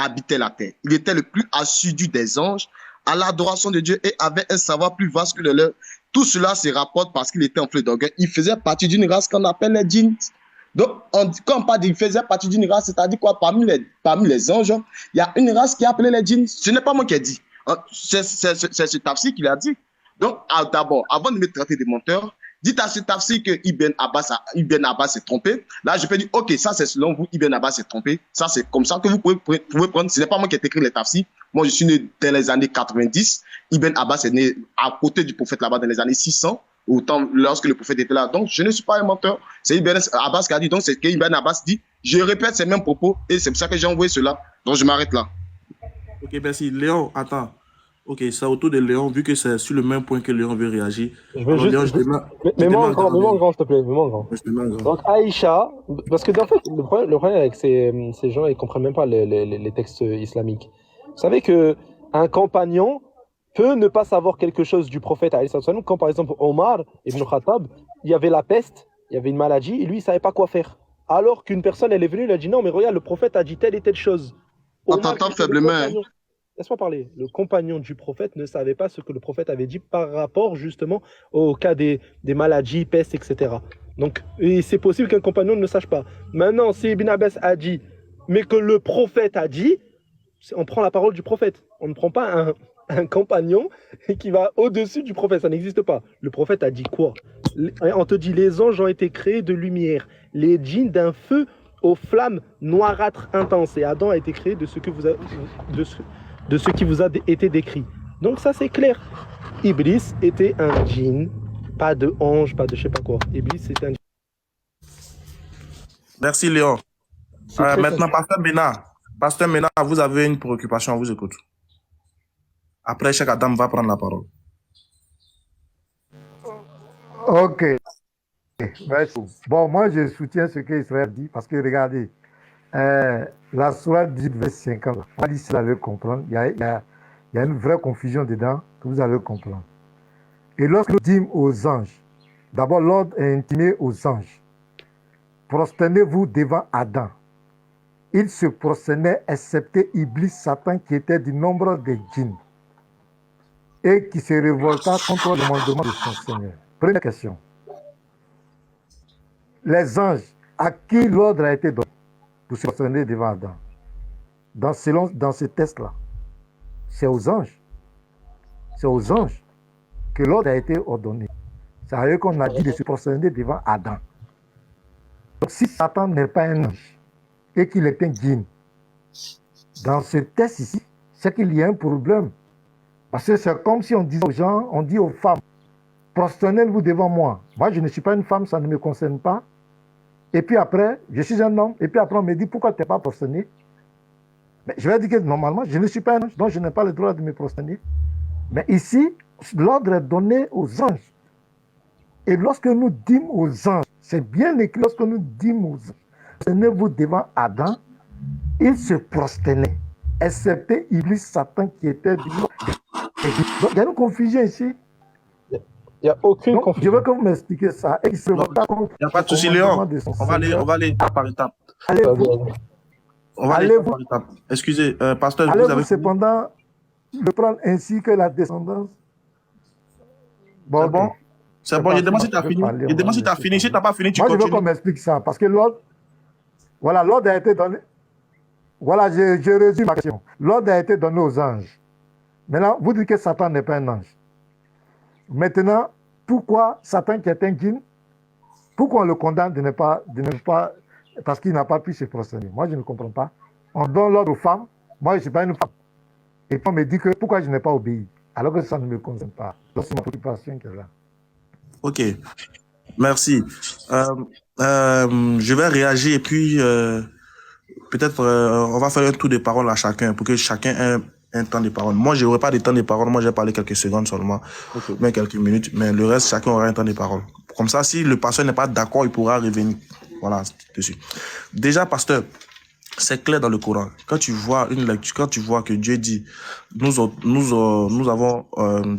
habitait la terre. Il était le plus assidu des anges à l'adoration de Dieu et avait un savoir plus vaste que le leur. Tout cela se rapporte parce qu'il était enflé d'orgueil. Il faisait partie d'une race qu'on appelle les djinns. Donc, quand on parle qu'il faisait partie d'une race, c'est-à-dire quoi, parmi les anges, il y a une race qui est appelée les djinns. Ce n'est pas moi qui ai dit. C'est ce tafsir qui l'a dit. Donc, d'abord, avant de me traiter de menteur, dites à ce tafsir que Ibn Abbas s'est trompé. Là, je peux dire, ok, ça c'est selon vous, Ibn Abbas s'est trompé. Ça, c'est comme ça que vous pouvez prendre. Ce n'est pas moi qui ai écrit les tafsirs. Moi, je suis né dans les années 90. Ibn Abbas est né à côté du prophète là-bas dans les années 600. Autant lorsque le prophète était là. Donc, je ne suis pas un menteur. C'est Ibn Abbas qui a dit. Donc, c'est ce qu'Ibn Abbas dit. Je répète ces mêmes propos et c'est pour ça que j'ai envoyé cela. Donc, je m'arrête là. Ok, merci. Léon, attends. Ok, c'est autour de Léon, vu que c'est sur le même point que Léon veut réagir. Je veux juste... Mets-moi en grand, s'il te plaît. Mets-moi en grand. Donc, Aïcha, parce que en fait, le problème avec ces gens, ils ne comprennent même pas les textes islamiques. Vous savez qu'un compagnon peut ne pas savoir quelque chose du prophète, quand par exemple Omar ibn Khattab, il y avait la peste, il y avait une maladie, et lui, il ne savait pas quoi faire. Alors qu'une personne, elle est venue, elle a dit non, mais regarde, le prophète a dit telle et telle chose. On t'entend faiblement. Laisse-moi parler. Le compagnon du prophète ne savait pas ce que le prophète avait dit par rapport justement au cas des maladies, pestes, etc. Donc, c'est possible qu'un compagnon ne le sache pas. Maintenant, si Ibn Abbas a dit, mais que le prophète a dit, on prend la parole du prophète. On ne prend pas un compagnon qui va au-dessus du prophète. Ça n'existe pas. Le prophète a dit quoi? On te dit, les anges ont été créés de lumière, les djinns d'un feu aux flammes noirâtres intenses. Et Adam a été créé de ce qui vous a été décrit. Donc ça c'est clair. Iblis était un djinn, pas de ange, pas de je sais pas quoi. Iblis c'était un djinn. Merci Léon. Maintenant, Pasteur Ménard, vous avez une préoccupation, on vous écoute. Après, chaque Adam va prendre la parole. Ok. Merci. Bon, moi je soutiens ce que Israël dit parce que regardez, la sourate 18, verset 50, on dit ça, allez comprendre. Il y a une vraie confusion dedans que vous allez comprendre. Et lorsque nous disons aux anges, d'abord l'ordre est intimé aux anges. Prosternez-vous devant Adam. Ils se prosternaient, excepté Iblis, Satan, qui était du nombre des djinns et qui se révolta contre le commandement de son Seigneur. Première question. Les anges, à qui l'ordre a été donné pour se prosterner devant Adam? Dans ce test-là, c'est aux anges. C'est aux anges que l'ordre a été ordonné. C'est à eux qu'on a dit de se prosterner devant Adam. Donc, si Satan n'est pas un ange et qu'il est un djinn, dans ce test ici, c'est qu'il y a un problème. Parce que c'est comme si on disait aux gens, on dit aux femmes, prosternez-vous devant moi. Moi, je ne suis pas une femme, ça ne me concerne pas. Et puis après, je suis un homme, et puis après on me dit, pourquoi tu n'es pas prosterné? Mais je vais dire que normalement, je ne suis pas un ange, donc je n'ai pas le droit de me prosterner. Mais ici, l'ordre est donné aux anges. Et lorsque nous dîmes aux anges, c'est bien écrit, lorsque nous dîmes aux anges, prosternez-vous devant Adam, il se prosternait, excepté Iblis, Satan qui était du Donc il y a une confusion ici. Il n'y a aucune confusion. Je veux que vous m'expliquiez ça. Il n'y a pas de souci, Léon. On va aller étape par étape. Allez-vous. On va aller par étape. Excusez, pasteur, vous avez cependant le prendre ainsi que la descendance. Bon. C'est bon, je demande si tu as fini. Je demande si tu as fini. Si tu n'as pas fini, tu continues. Moi, je veux qu'on m'explique ça. Parce que l'ordre, voilà, l'ordre a été donné. Voilà, je résume ma question. L'ordre a été donné aux anges. Maintenant, vous dites que Satan n'est pas un ange. Maintenant, pourquoi Satan qui est un djinn, pourquoi on le condamne de ne pas parce qu'il n'a pas pu se prosterner? Moi, je ne comprends pas. On donne l'ordre aux femmes. Moi, je ne suis pas une femme. Et puis on me dit que pourquoi je n'ai pas obéi, alors que ça ne me concerne pas. C'est ma préoccupation qui est là. Ok, merci. Je vais réagir et puis peut-être on va faire un tour de parole à chacun pour que chacun ait un temps de parole. Moi, je n'aurai pas de temps de parole. Moi, j'ai parlé quelques secondes seulement, mais quelques minutes. Mais le reste, chacun aura un temps de parole. Comme ça, si le pasteur n'est pas d'accord, il pourra revenir. Voilà, dessus. Déjà, pasteur, c'est clair dans le Coran. Quand tu vois une lecture, quand tu vois que Dieu dit, nous avons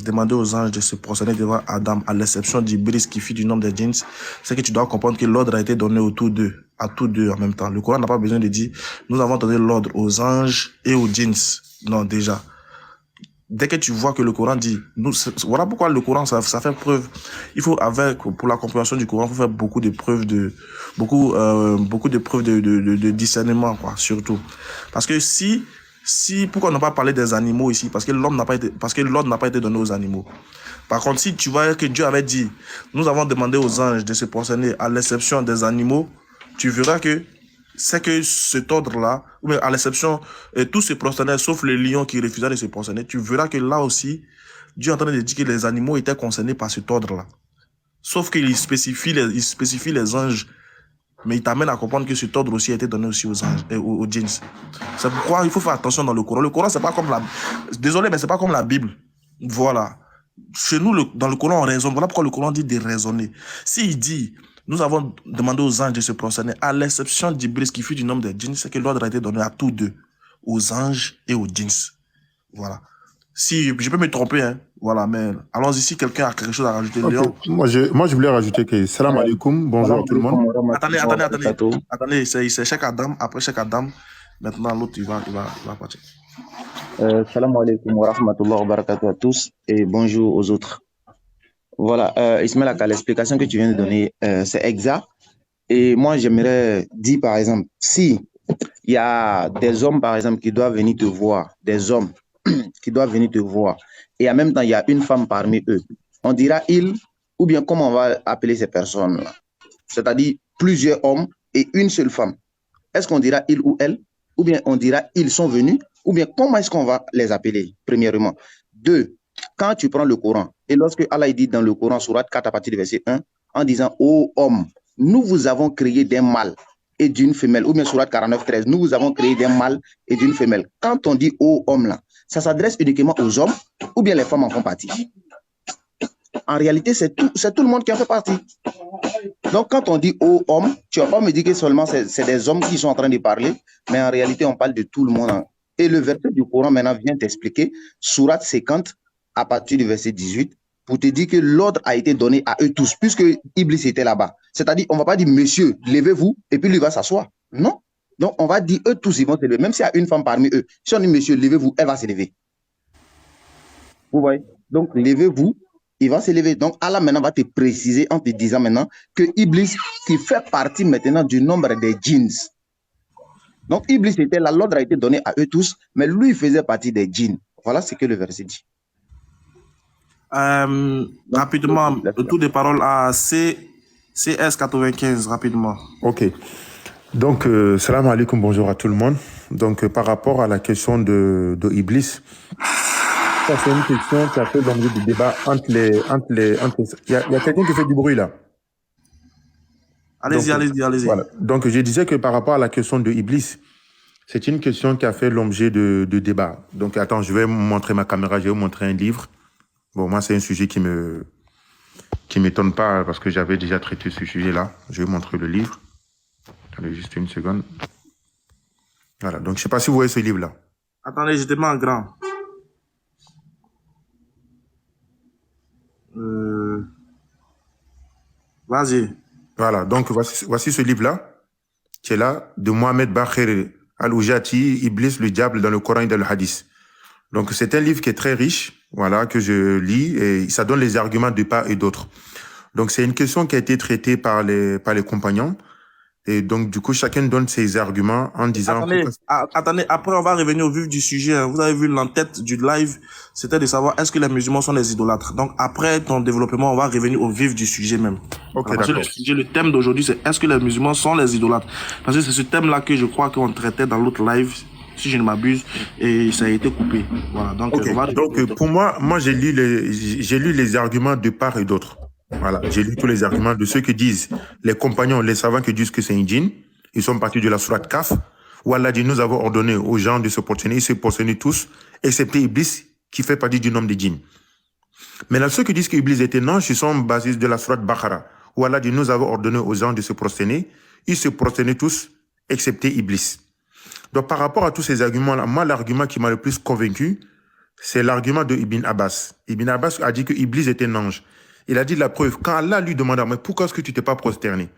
demandé aux anges de se prosterner devant Adam, à l'exception d'Iblis qui fit du nombre des djinns, c'est que tu dois comprendre que l'ordre a été donné autour d'eux. à tous deux en même temps. Le Coran n'a pas besoin de dire, nous avons donné l'ordre aux anges et aux djinns. Non, déjà. Dès que tu vois que le Coran dit, voilà pourquoi le Coran, ça fait preuve. Il faut, pour la compréhension du Coran, il faut faire beaucoup de preuves de discernement, quoi, surtout. Parce que pourquoi on n'a pas parlé des animaux ici? Parce que l'ordre n'a pas été donné aux animaux. Par contre, si tu vois que Dieu avait dit, nous avons demandé aux anges de se prosterner à l'exception des animaux, tu verras que c'est que cet ordre-là, ou bien à l'exception, tous se prosternaient, sauf le lion qui refusa de se prosterner, tu verras que là aussi, Dieu est en train de dire que les animaux étaient concernés par cet ordre-là. Sauf qu'il spécifie les anges, mais il t'amène à comprendre que cet ordre aussi a été donné aussi aux anges, aux djinns. C'est pourquoi il faut faire attention dans le Coran. Le Coran, c'est pas comme désolé, mais c'est pas comme la Bible. Voilà. Chez nous, dans le Coran, on raisonne. Voilà pourquoi le Coran dit de raisonner. S'il dit, nous avons demandé aux anges de se prosterner, à l'exception d'Iblis qui fut du nombre des djinns, c'est que l'ordre a été donné à tous deux, aux anges et aux djinns. Voilà. Si je peux me tromper, hein, voilà, mais allons-y, si quelqu'un a quelque chose à rajouter. Okay. Léon. Moi, je voulais rajouter que salam alaikum, bonjour à tout le monde. Attendez, c'est Cheikh Adam, après Cheikh Adam, maintenant l'autre il va partir. Salam alaikum wa rahmatullahi wa barakatuh à tous et bonjour aux autres. Voilà, Ismaël Aka, l'explication que tu viens de donner, c'est exact. Et moi, j'aimerais dire, par exemple, si il y a des hommes, par exemple, qui doivent venir te voir, des hommes qui doivent venir te voir, et en même temps, il y a une femme parmi eux, on dira il, ou bien comment on va appeler ces personnes-là? C'est-à-dire plusieurs hommes et une seule femme. Est-ce qu'on dira il ou elle? Ou bien on dira ils sont venus? Ou bien comment est-ce qu'on va les appeler, premièrement? 2, quand tu prends le Coran, et lorsque Allah dit dans le Coran, Sourate 4 à partir du verset 1, en disant, ô homme, nous vous avons créé d'un mâle et d'une femelle, ou bien Sourate 49, 13, nous vous avons créé d'un mâle et d'une femelle. Quand on dit ô homme là, ça s'adresse uniquement aux hommes, ou bien les femmes en font partie? En réalité, c'est tout le monde qui en fait partie. Donc, quand on dit ô homme, tu ne vas pas me dire que seulement c'est des hommes qui sont en train de parler, mais en réalité, on parle de tout le monde. Et le verset du Coran maintenant vient t'expliquer, Sourate 50, à partir du verset 18, pour te dire que l'ordre a été donné à eux tous, puisque Iblis était là-bas. C'est-à-dire, on ne va pas dire, monsieur, levez-vous, et puis lui va s'asseoir. Non. Donc, on va dire, eux tous, ils vont se lever. Même s'il y a une femme parmi eux, si on dit, monsieur, levez-vous, elle va se lever. Vous voyez? Donc, levez-vous, il va se lever. Donc, Allah maintenant va te préciser en te disant maintenant que Iblis, qui fait partie maintenant du nombre des djinns. Donc, Iblis était là, l'ordre a été donné à eux tous, mais lui, il faisait partie des djinns. Voilà ce que le verset dit. Rapidement, le tour des paroles à CS95, rapidement. Ok. Donc, salam alaikum, bonjour à tout le monde. Donc, par rapport à la question de Iblis, ça c'est une question qui a fait l'objet du débat entre les... Il y a quelqu'un qui fait du bruit là. Allez-y. Voilà. Donc, je disais que par rapport à la question de Iblis, c'est une question qui a fait l'objet de débat. Donc, attends, je vais montrer ma caméra, je vais vous montrer un livre. Bon, moi, c'est un sujet qui m'étonne pas parce que j'avais déjà traité ce sujet-là. Je vais vous montrer le livre. Attendez juste une seconde. Voilà. Donc, je sais pas si vous voyez ce livre-là. Attendez, je te mets en grand. Vas-y. Voilà. Donc, voici ce livre-là, qui est là, de Mohamed Bakr Al-Oujati, Iblis, le diable dans le Coran et dans le Hadith. Donc, c'est un livre qui est très riche, voilà, que je lis, et ça donne les arguments de part et d'autre. Donc, c'est une question qui a été traitée par les compagnons. Et donc, du coup, chacun donne ses arguments en disant... Attendez, après, on va revenir au vif du sujet. Vous avez vu l'entête du live, c'était de savoir est-ce que les musulmans sont des idolâtres. Donc, après ton développement, on va revenir au vif du sujet même. Ok, parce que le thème d'aujourd'hui, c'est est-ce que les musulmans sont les idolâtres? Parce que c'est ce thème-là que je crois qu'on traitait dans l'autre live, si je ne m'abuse, et ça a été coupé. Voilà. Donc, pour moi, j'ai lu les arguments de part et d'autre. Voilà, j'ai lu tous les arguments de ceux qui disent, les compagnons, les savants qui disent que c'est un djinn. Ils sont partis de la sourate Kaf, où Allah dit, nous avons ordonné aux gens de se prosterner, ils se prosternaient tous, excepté Iblis, qui fait partie du nombre des djinns. Maintenant, ceux qui disent qu'Iblis était non, ils sont basés de la sourate Baqara, où Allah dit, nous avons ordonné aux gens de se prosterner, ils se prosternaient tous, excepté Iblis. Donc, par rapport à tous ces arguments-là, moi, l'argument qui m'a le plus convaincu, c'est l'argument de Ibn Abbas. Ibn Abbas a dit que Iblis était un ange. Il a dit la preuve. Quand Allah lui demanda, mais pourquoi est-ce que tu t'es pas prosterné?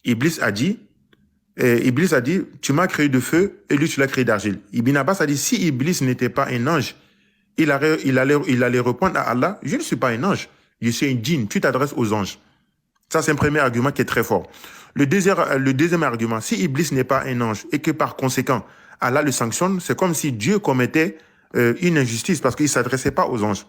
Iblis a dit, Et Iblis a dit, tu m'as créé de feu et lui, tu l'as créé d'argile. Ibn Abbas a dit, si Iblis n'était pas un ange, il allait répondre à Allah, je ne suis pas un ange, je suis un djinn, tu t'adresses aux anges. Ça, c'est un premier argument qui est très fort. Le deuxième argument, si Iblis n'est pas un ange et que par conséquent, Allah le sanctionne, c'est comme si Dieu commettait une injustice parce qu'il ne s'adressait pas aux anges.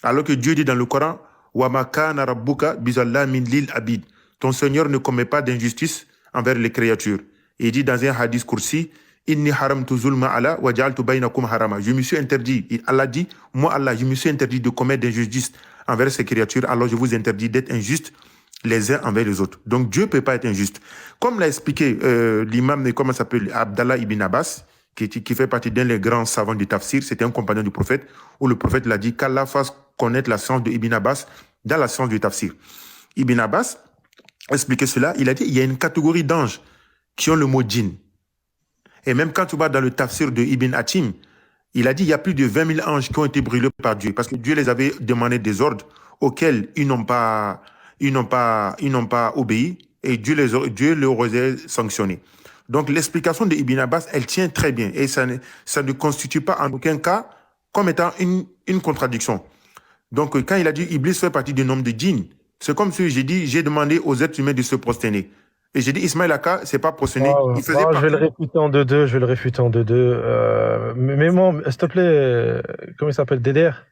Alors que Dieu dit dans le Coran, wa ma kana rabbuka bizallamin lil abid. Ton Seigneur ne commet pas d'injustice envers les créatures. Et il dit dans un hadith kursi, inni haramtu zulma ala wa ja'altu bainakum harama. Je me suis interdit. Allah dit, moi Allah, je me suis interdit de commettre d'injustice envers ces créatures. Alors je vous interdis d'être injuste les uns envers les autres. Donc Dieu peut pas être injuste. Comme l'a expliqué l'imam, comment s'appelle, Abdallah ibn Abbas, qui fait partie d'un des grands savants du tafsir, c'était un compagnon du prophète, où le prophète l'a dit qu'Allah fasse connaître la science de Ibn Abbas dans la science du tafsir. Ibn Abbas a expliqué cela, il a dit il y a une catégorie d'anges qui ont le mot djinn. Et même quand tu vas dans le tafsir de Ibn Hatim, il a dit il y a plus de 20 000 anges qui ont été brûlés par Dieu, parce que Dieu les avait demandé des ordres auxquels ils n'ont pas obéi, et Dieu les aurait sanctionnés. Donc l'explication de Ibn Abbas, elle tient très bien, et ça ne constitue pas en aucun cas comme étant une contradiction. Donc quand il a dit Iblis fait partie du nombre de djinns, c'est comme si j'ai demandé aux êtres humains de se prosterner. Et j'ai dit Ismaël Aka, c'est pas prosterné. Il faisait je vais le réfuter en 2-2. Mais moi, s'il te plaît, comment il s'appelle, DDR?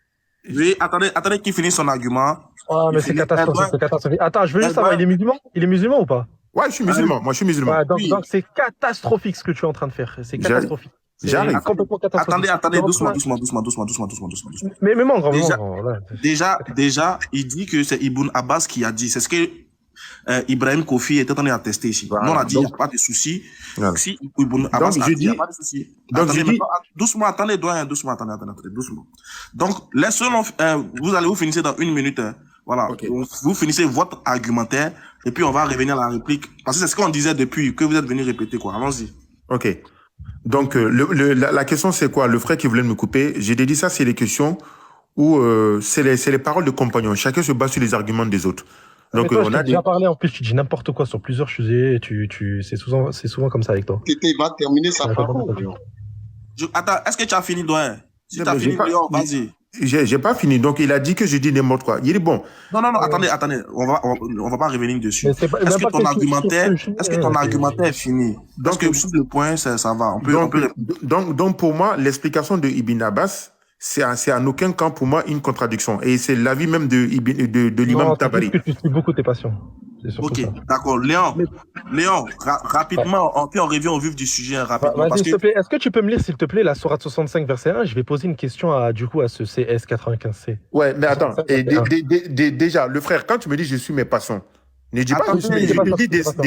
Oui, attendez qu'il finisse son argument. Ah, mais c'est catastrophique. Attends, je veux juste savoir, il est musulman? Il est musulman ou pas? Ouais, je suis musulman. Moi, je suis musulman. Ouais, donc c'est catastrophique ce que tu es en train de faire. C'est catastrophique. J'arrive. Complètement catastrophique. Attendez, doucement. Mais grand. Déjà, il dit que c'est Ibn Abbas qui a dit. C'est ce que Ibrahim Kofi était en train d'attester ici. Voilà. Nous, on a dit il n'y a pas de souci. Voilà. Si Ibn Abbas a dit il n'y a pas de souci. Doucement, attendez, doyen, doucement. Donc, vous finissez dans 1 minute. Voilà. Okay. Vous finissez votre argumentaire et puis on va revenir à la réplique. Parce que c'est ce qu'on disait depuis que vous êtes venu répéter, quoi. Allons-y. Ok. Donc, la question, c'est quoi? Le frère qui voulait me couper, j'ai dit ça, c'est les questions où c'est les paroles de compagnons. Chacun se base sur les arguments des autres. Donc, toi, on a déjà parlé, en plus, tu dis n'importe quoi sur plusieurs sujets, c'est souvent comme ça avec toi. Il va terminer sa parole. Attends, est-ce que tu as fini, doyen? Si tu as fini, vas-y. J'ai pas fini, donc il a dit que je dis n'importe quoi. Il dit bon. Non, attendez, on va pas revenir dessus. Est-ce que ton argumentaire est fini? Donc, sur le point, ça va. Donc, pour moi, l'explication de Ibn Abbas, c'est en aucun cas pour moi une contradiction. Et c'est l'avis même de l'imam Tabari. Parce que tu suis beaucoup tes passions. Ok, d'accord. Léon, rapidement, puis on revient au vif du sujet rapidement. Vas-y, s'il te plaît, est-ce que tu peux me lire, s'il te plaît, la sourate 65, verset 1? Je vais poser une question à ce CS95C. Ouais, mais attends, déjà, le frère, quand tu me dis je suis mes passions, ne dis pas que je dis des avis des savants.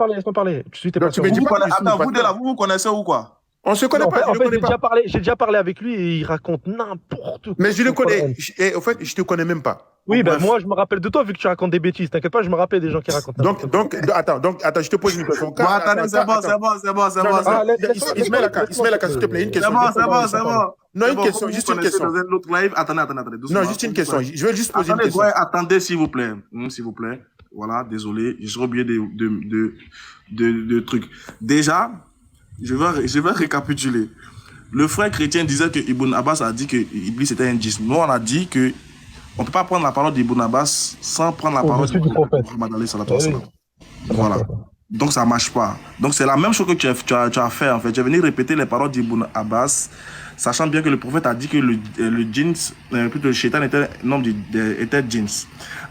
Laisse-moi parler. Je suis tes passions. Vous vous connaissez où, quoi? On se connaît pas. En fait, j'ai déjà parlé avec lui et il raconte n'importe quoi. Mais je le connais. Et en fait, je te connais même pas. Oui, ben moi, je me rappelle de toi vu que tu racontes des bêtises. T'inquiète pas, je me rappelle des gens qui racontent. Donc, attends, je te pose une question. Attendez, c'est bon. Ismaël Aka, s'il te plaît, une question. C'est bon. Non, une question, juste une question. Attendez. Non, juste une question. Je vais juste poser une question. Attendez, s'il vous plaît. Voilà, désolé, j'ai oublié de trucs. Déjà, je vais récapituler. Le frère chrétien disait que Ibn Abbas a dit que Iblis était un djinn. Nous, on a dit que on ne peut pas prendre la parole d'Ibn Abbas sans prendre la parole du prophète. Voilà. Donc, ça ne marche pas. Donc, c'est la même chose que tu as fait, en fait. Tu es venu répéter les paroles d'Ibn Abbas, sachant bien que le prophète a dit que le djinn, plutôt le shaitan était djinn.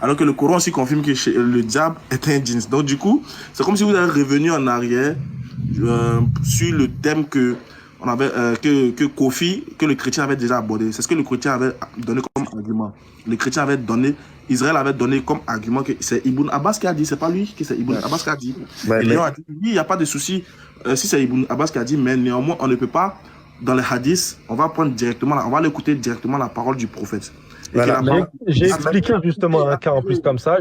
Alors que le Coran aussi confirme que le diable était un djinn. Donc, du coup, c'est comme si vous êtes revenu en arrière sur le thème que le chrétien avait déjà abordé. C'est ce que le chrétien avait donné comme argument. Le chrétien avait donné, Israël avait donné comme argument que c'est Ibn Abbas qui a dit, c'est pas lui, que c'est Ibn Abbas qui a dit. Et Léon a dit, oui, il n'y a pas de souci si c'est Ibn Abbas qui a dit, mais néanmoins, on ne peut pas, dans les hadiths, on va l'écouter directement la parole du prophète. Voilà. J'ai expliqué justement un cas en plus comme ça.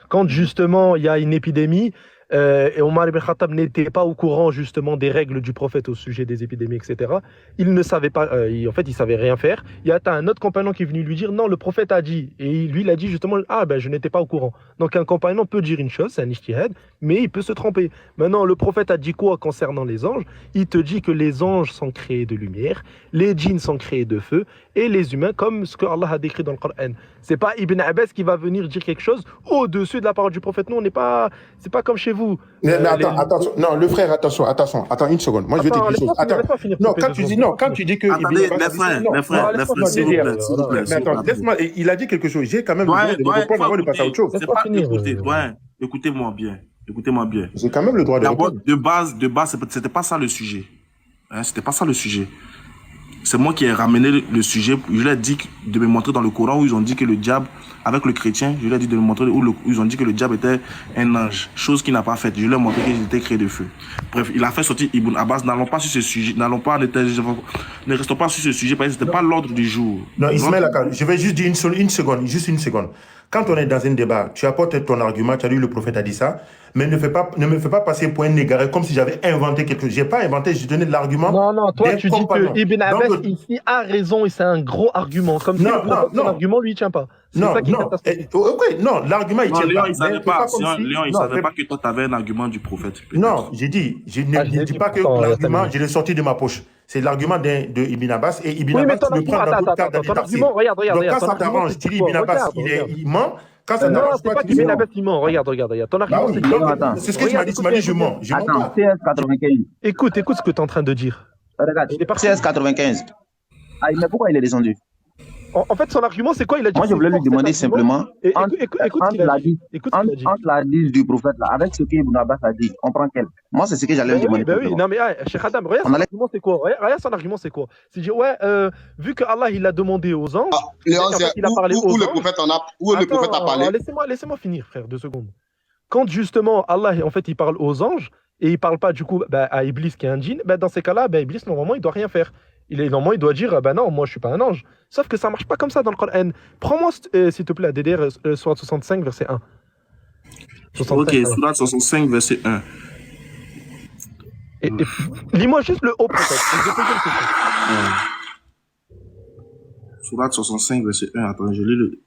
Quand justement il y a une épidémie, et Omar ibn Khattab n'était pas au courant justement des règles du prophète au sujet des épidémies, etc. Il ne savait pas, en fait, il savait rien faire. Il y a un autre compagnon qui est venu lui dire non, le prophète a dit, et lui il a dit justement ah ben je n'étais pas au courant. Donc un compagnon peut dire une chose, c'est un ijtihad, mais il peut se tromper. Maintenant le prophète a dit quoi concernant les anges? Il te dit que les anges sont créés de lumière, les djinns sont créés de feu et les humains comme ce que Allah a décrit dans le Coran. C'est pas Ibn Abbas qui va venir dire quelque chose au-dessus de la parole du prophète. Non, on n'est pas, c'est pas comme chez vous. Mais attends, attention. Non, le frère, attention. Attends une seconde. Moi, je vais te dire une chose. Attends. Non, quand tu dis que. Attendez, mes frères, s'il vous plaît. Mais attends, laisse-moi. Il a dit quelque chose. J'ai quand même besoin de répondre avant de passer à autre chose. C'est pas écoutez, écoutez-moi bien. Écoutez-moi bien. J'ai quand même le droit de répondre. De base, c'était pas ça le sujet. C'était pas ça le sujet. C'est moi qui ai ramené le sujet. Je leur ai dit de me montrer dans le Coran où ils ont dit que le diable, avec le chrétien, je leur ai dit de me montrer où ils ont dit que le diable était un ange. Chose qu'il n'a pas faite. Je leur ai montré qu'il était créé de feu. Bref, il a fait sortir Ibn Abbas. N'allons pas sur ce sujet. Ne restons pas sur ce sujet parce que c'était pas l'ordre du jour. Non, Ismaël, je vais juste dire une seconde. Quand on est dans un débat, tu apportes ton argument, tu as dit le prophète a dit ça, mais ne me fais pas passer pour un égaré comme si j'avais inventé quelque chose. J'ai pas inventé, j'ai donné de l'argument. Non, toi tu dis que Ibn Abbas ici a raison et c'est un gros argument. Comme si son argument lui il tient pas. Non, l'argument il tient pas. Léon, il savait pas que toi tu avais un argument du prophète. Non, je ne dis pas que l'argument, je l'ai sorti de ma poche. C'est l'argument de Ibn Abbas et Ibn Abbas le prend dans d'autres cas ton argument, regarde. Donc quand ça t'arrange, tu dis Ibn Abbas, il ment. Quand ça t'arrange, c'est pas qu'Ibn Abbas il ment. Regarde. Ton argument, c'est ce que tu m'as dit. Tu m'as dit je mens. Attends, CS95. Écoute ce que tu es en train de dire. Regarde, CS95. Ah, mais pourquoi il est descendu? En fait, son argument, c'est quoi? Il a dit. Moi, je voulais lui demander simplement, écoute entre la dit du prophète, là, avec ce qu'Ibn Abbas a dit, on prend quel? Moi, c'est ce que j'allais lui demander. Oui, non, mais Cheikh Adam, regarde son argument, c'est quoi? Regarde son argument, c'est quoi? C'est dire, vu que Allah, il a demandé aux anges. Il a parlé où le prophète a parlé? Laissez-moi finir, frère, 2 secondes. Quand justement, Allah, en fait, il parle aux anges, et il parle pas, du coup, à Iblis qui est un djinn, dans ces cas-là, Iblis, normalement, il doit rien faire. Normalement, il doit dire, non, moi, je suis pas un ange. Sauf que ça marche pas comme ça dans le Coran. Prends-moi, s'il te plaît, DDR, Sourate 65, verset 1. Ok, Sourate 65, verset 1. Lis-moi juste le haut, peut-être. Sourate 65, verset 1. Attends, je lis le...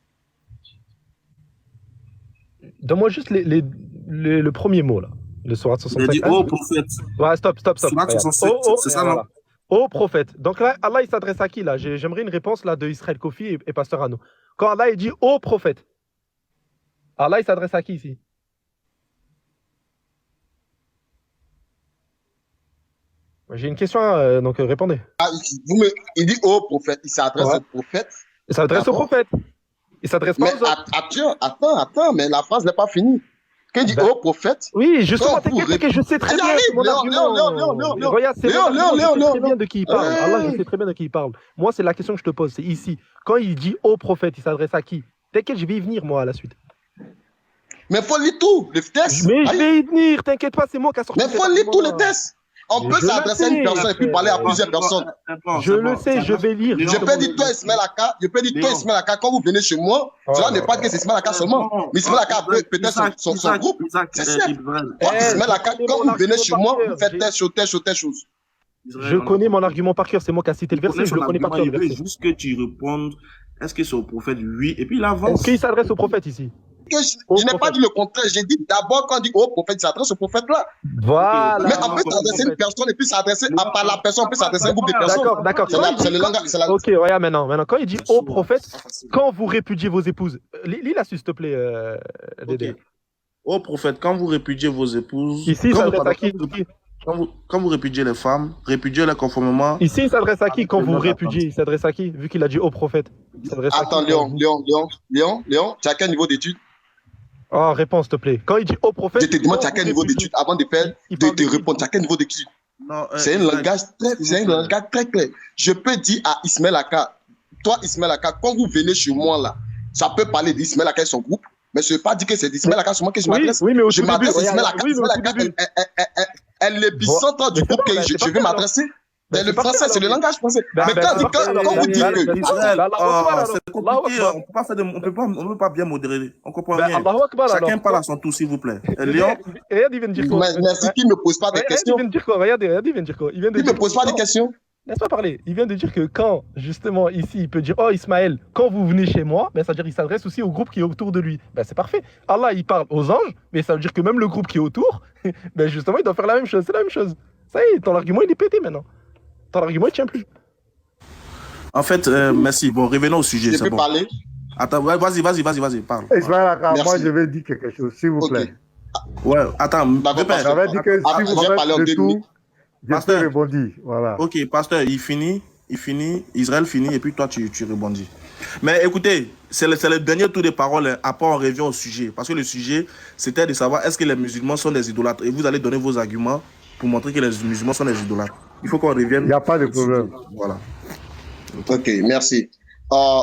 Donne-moi juste le premier mot, là. Le Sourate 65. Il a dit, oh, prophète. Ouais, stop. Sourate 65, c'est ça, non? Ô prophète. Donc là, Allah, il s'adresse à qui là? J'aimerais une réponse là de Israël Kofi et Pasteur Arnaud. Quand Allah, il dit ô prophète, Allah, il s'adresse à qui ici? J'ai une question, donc répondez. Il dit ô prophète, il s'adresse au prophète. Il s'adresse au prophète. Il s'adresse pas aux autres. Attends, mais la phrase n'est pas finie. Quand il dit ô prophète. Oui, justement, t'inquiète que je sais très bien mon argument. Regarde, c'est très bien de qui il parle. Allah, je sais très bien de qui il parle. Moi, c'est la question que je te pose, c'est ici. Quand il dit ô prophète, il s'adresse à qui? T'inquiète, je vais y venir, moi, à la suite. Mais faut lire tout, le test. Mais je vais y venir, t'inquiète pas, c'est moi qui a sorti. Mais faut lire tous les tests. On peut s'adresser à une personne et puis parler à plusieurs personnes. Je le sais, je vais lire. Je peux dire toi, Ismaël Aka, quand vous venez chez moi, cela n'est pas que c'est Ismaël Aka seulement. Mais Ismaël Aka a peut-être son groupe. C'est ça. Ismaël Aka, quand vous venez chez moi, vous faites telle chose. Je connais mon argument par cœur, c'est moi qui a cité le verset, je le connais par cœur. Il veut juste que tu répondes, est-ce que c'est au prophète? Oui, et puis il avance. Est-ce qu'il s'adresse au prophète ici? Je n'ai pas dit le contraire, j'ai dit d'abord quand on dit au prophète, il s'adresse au prophète là. Voilà. Mais on peut s'adresser à une personne et puis s'adresser à la personne, on peut s'adresser à un groupe de personnes. D'accord. C'est le langage. Ok, regarde maintenant, quand il dit au prophète, quand vous répudiez vos épouses, lis la s'il te plaît, Dédé. Au prophète, quand vous répudiez vos épouses. Ici, il s'adresse à qui? Quand vous répudiez les femmes, répudiez-les conformément. Ici, il s'adresse à qui quand vous répudiez? Il s'adresse à qui? Vu qu'il a dit au prophète. Attends, Léon, tu as quel niveau d'études? Oh, réponds, s'il te plaît. Quand il dit au prophète. Je te demande, tu as quel niveau d'études avant de répondre. Tu as quel niveau d'études? C'est un langage très clair. Je peux dire à Ismaël Aka, toi, Ismaël Aka, quand vous venez chez moi là, ça peut parler d'Ismaël Aka et son groupe, mais je ne veux pas dire que c'est d'Ismaël Aka seulement que je m'adresse. Oui, mais au je m'adresse à Ismaël Aka. Ismaël Aka est l'épicentre du groupe que je vais m'adresser. C'est le français, c'est le langage français. Ben, Mais ben, quand vous dites ben, que... ben, Israël, Allahu Akbar, c'est Allahu compliqué. Akbar. On peut pas bien modérer. On comprend Ben, rien. Allahu Akbar, Chacun alors. parle à son tour, s'il vous plaît. Léon, Regarde, il vient de dire quoi? Merci qui ne me pose pas des Regarde, il questions. vient de dire quoi? Regarde, il vient de dire quoi? Il vient de Il ne dire me pose pas des non, questions. laisse-moi parler. Il vient de dire que quand, justement, ici, il peut dire, oh Ismaël, quand vous venez chez moi, ben, ça veut dire qu'il s'adresse aussi au groupe qui est autour de lui. Ben, c'est parfait. Allah, il parle aux anges, mais ça veut dire que même le groupe qui est autour, ben, justement, il doit faire la même chose. C'est la même chose. Ça y est, ton argument, il est pété maintenant. Ton argument, il tient plus. en fait, merci. Bon, revenons au sujet. Je C'est peux bon. parler. Attends, ouais, vas-y, parle. Ismaël Aka, Merci. moi je vais dire quelque chose, s'il vous Ok. plaît. Ouais, attends. D'accord, Pépin. pasteur. J'avais dit que Ah, si vous j'ai faites parlé en de 2 tout, minutes. je peux Pasteur. rebondir. Voilà. Ok, pasteur, il finit, Israël finit, et puis toi, tu rebondis. Mais écoutez, c'est le dernier tour des paroles, hein. Après on revient au sujet. Parce que le sujet, c'était de savoir est-ce que les musulmans sont des idolâtres. Et vous allez donner vos arguments pour montrer que les musulmans sont des idolâtres. Il faut qu'on revienne. Il n'y a pas de au sujet. problème. Voilà. Ok, merci.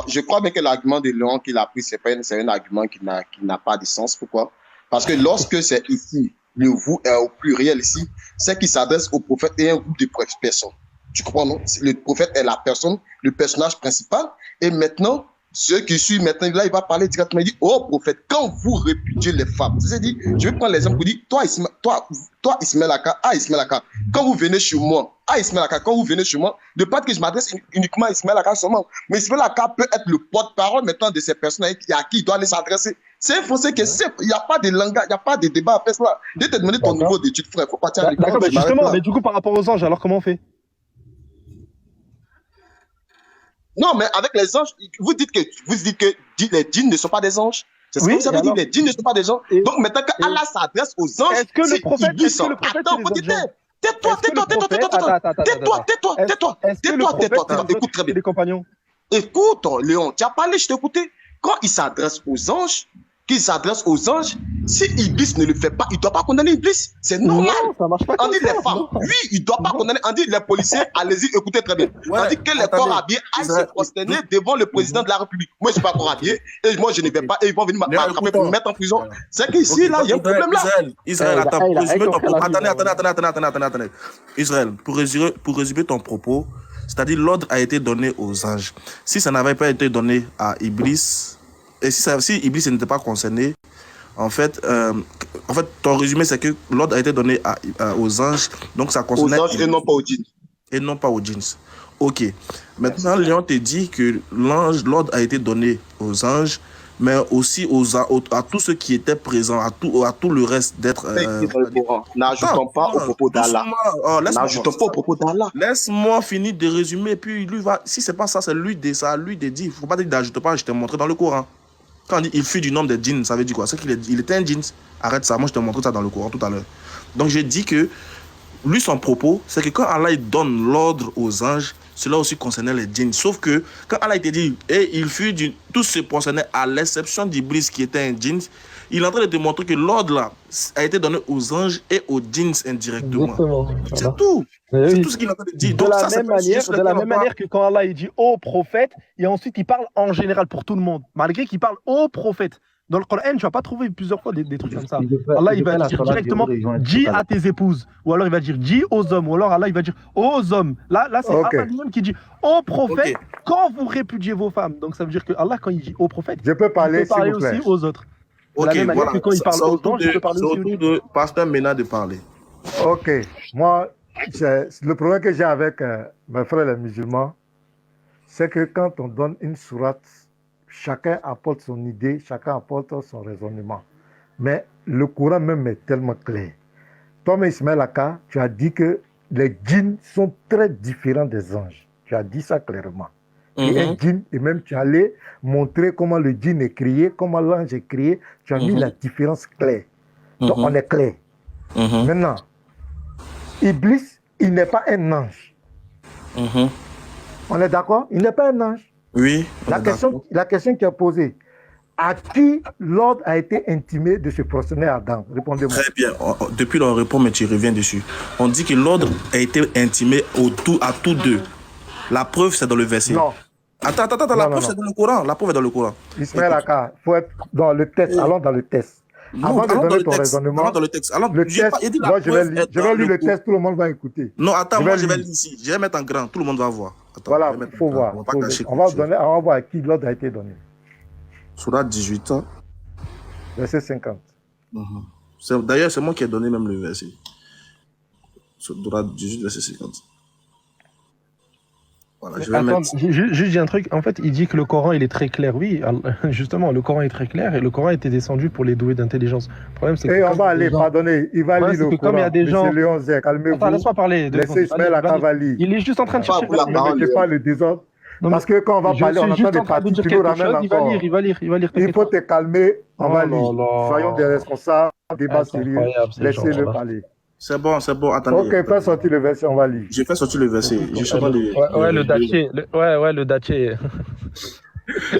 Je crois bien que l'argument de Léon qu'il a pris, c'est un argument qui n'a pas de sens. Pourquoi? Parce que lorsque c'est ici, le vous est au pluriel ici, c'est qu'il s'adresse au prophète et un groupe de personnes. Tu comprends, non? Le prophète est la personne, le personnage principal. Et maintenant, ceux qui suivent maintenant, là, il va parler directement. Il dit, oh prophète, quand vous répudiez les femmes, c'est-à-dire, je vais prendre l'exemple pour dire, toi, Ismaël Aka, Ismaël Aka, quand vous venez chez moi, Ismaël Aka, quand vous venez chez moi, de pas que je m'adresse uniquement à Ismaël Aka seulement, mais Ismaël Aka peut être le porte-parole maintenant de ces personnes à qui il doit aller s'adresser. C'est un français qui est simple, il n'y a pas de langage, il n'y a pas de débat à faire cela. Je vais te demander ton niveau d'études, frère, il faut partir avec D'accord, mais je m'arrête justement, là. mais du coup, par rapport aux anges, alors comment on fait? Non, mais avec les anges, vous dites que les djinns ne sont pas des anges. C'est ce Oui, que vous avez et dit, alors? les djinns ne sont pas des anges. Et- Donc maintenant et- qu'Allah s'adresse aux anges, Est-ce que le c'est prophète, Iblis. est-ce que le prophète, Attends, c'est des autres gens? tais-toi, Est-ce que le prophète- Est-ce que le prophète, écoute très c'est bien. des compagnons? Écoute, Léon, tu as parlé, je t'ai écouté. Quand il s'adresse aux anges, si Iblis ne le fait pas, il ne doit pas condamner Iblis. C'est normal. Non, ça marche pas On comme dit ça. les femmes, non. oui, il ne doit pas condamner. On dit les policiers, allez-y, écoutez très bien. Ouais, On dit que les attendez. corps habillés aillent se Israël, prosterner devant le président de la République. Moi, je ne suis pas corps habillé et moi, je ne vais pas. Et ils vont venir Mais m'attraper pour écoutons. me mettre en prison. C'est qu'ici, là, il y a un problème là. Israël, attends, il pour a résumer ton compris propos. la vie, Attendez. Israël, pour résumer ton propos, c'est-à-dire l'ordre a été donné aux anges. Si ça n'avait pas été donné à Iblis, et si Iblis n'était pas concerné, en fait, ton résumé, c'est que l'ordre a été donné aux anges, donc ça Aux concernait anges et non pas aux djinns. et non pas aux djinns. Ok. Maintenant, Léon te dit que l'ordre a été donné aux anges, mais aussi à tous ceux qui étaient présents, à tout le reste d'être. N'ajoutons pas au propos d'Allah. N'ajoutons pas au propos d'Allah. Laisse-moi finir de résumer, puis lui va. Si c'est pas ça, c'est lui de ça, lui de dire. Il faut pas dire d'ajoute pas, je t'ai montré dans le Coran. Quand on dit il fut du nombre des djinns, ça veut dire quoi? C'est qu'il était un djinn. Arrête ça, moi je t'ai montré ça dans le Coran tout à l'heure. Donc j'ai dit que lui, son propos, c'est que quand Allah il donne l'ordre aux anges, cela aussi concernait les djinns. Sauf que quand Allah te dit, et il fut tout se concernait à l'exception d'Iblis qui était un djinn, il est en train de te montrer que l'ordre là a été donné aux anges et aux djinns indirectement. Exactement. C'est tout. Mais C'est oui. tout ce qu'il est en train de dire. De Donc, la ça, c'est même pas un sujet manière, sur de la lequel même on va- manière que quand Allah il dit au prophète, et ensuite il parle en général pour tout le monde, malgré qu'il parle au prophète. Dans le Coran, tu vas pas trouver plusieurs fois des trucs comme ça. Allah il va dire directement dis à tes épouses, ou alors il va dire dis aux hommes, ou alors Allah il va dire aux hommes. Là c'est Ok. Allah lui-même qui dit au prophète Ok. quand vous répudiez vos femmes. Donc ça veut dire que Allah quand il dit au prophète, Je peux il parler, peut parler s'il vous plaît. aussi aux autres. De Ok, la même manière voilà. que quand il parle C'est aux au tour anges, il peut parler aussi aux tour de Pasteur Mena de parler. Ok, moi, le problème que j'ai avec mes frères les musulmans, c'est que quand on donne une sourate, chacun apporte son idée, chacun apporte son raisonnement. Mais le Coran même est tellement clair. Toi, Ismaël Aka, tu as dit que les djinns sont très différents des anges. Tu as dit ça clairement. Et un djinn, et même tu allais montrer comment le djinn est créé, comment l'ange est créé. Tu as mis la différence claire. Donc on est clair. Maintenant, Iblis, il n'est pas un ange. On est d'accord? Il n'est pas un ange. Oui. La question qui est posée, à qui l'ordre a été intimé de se prosterner à Adam? Répondez-moi. Très bien. Depuis, on répond, mais tu reviens dessus. On dit que l'ordre a été intimé à tous deux. La preuve, c'est dans le verset. Non. Attends, la preuve, c'est dans le Coran. La preuve est dans le Coran. Ismaël Aka, il faut être dans le test. Allons dans le test. Non, Avant de allons dans donner le ton texte. raisonnement, Allons dans le texte. Alors, le j'ai test, pas il dit la moi je vais preuve lire, est je dans vais lire le le test, tout le monde va écouter. Non, attends, moi je vais lire. lire ici. Je vais mettre en grand. Tout le monde va voir. Attends, Voilà, je vais mettre il faut en grand. voir. On va pas cacher On va quelque chose. donner, on va voir à qui l'ordre a été donné. Sourate 18. Hein. Verset 50. D'ailleurs, c'est moi qui ai donné même le verset. Sourate 18, verset 50. Voilà, je vais Attends, mettre. juste dis un truc. En fait, il dit que le Coran, il est très clair. Oui, justement, le Coran est très clair et le Coran était descendu pour les doués d'intelligence. Le problème, c'est que. Et on comme va il y a aller, des gens- pardonnez, il va Ouais, lire c'est le que comme il y a Coran. des gens- Monsieur Léon Zé, Attends, calmez-vous. laisse-moi parler. Laissez Ismaël Akavali. Il est juste en train de Pas chercher. vous la le- parole. Ne mettez pas le désordre. Non, Parce que quand on va je parler, on suis entend juste des en train de parties dire qui nous quelque ramènent chose. Il va encore. lire, il va lire. Il t'inquiète faut pas. te calmer, on Oh va là lire. là. Soyons des responsables, débat Ah, c'est sérieux, incroyable, ces laissez-le gens-là. parler. C'est bon, attendez. Ok, fais sortir le verset, on va lire. J'ai fait sortir le verset. Je suis en train de. Ouais, le dattier. Ouais, le dattier.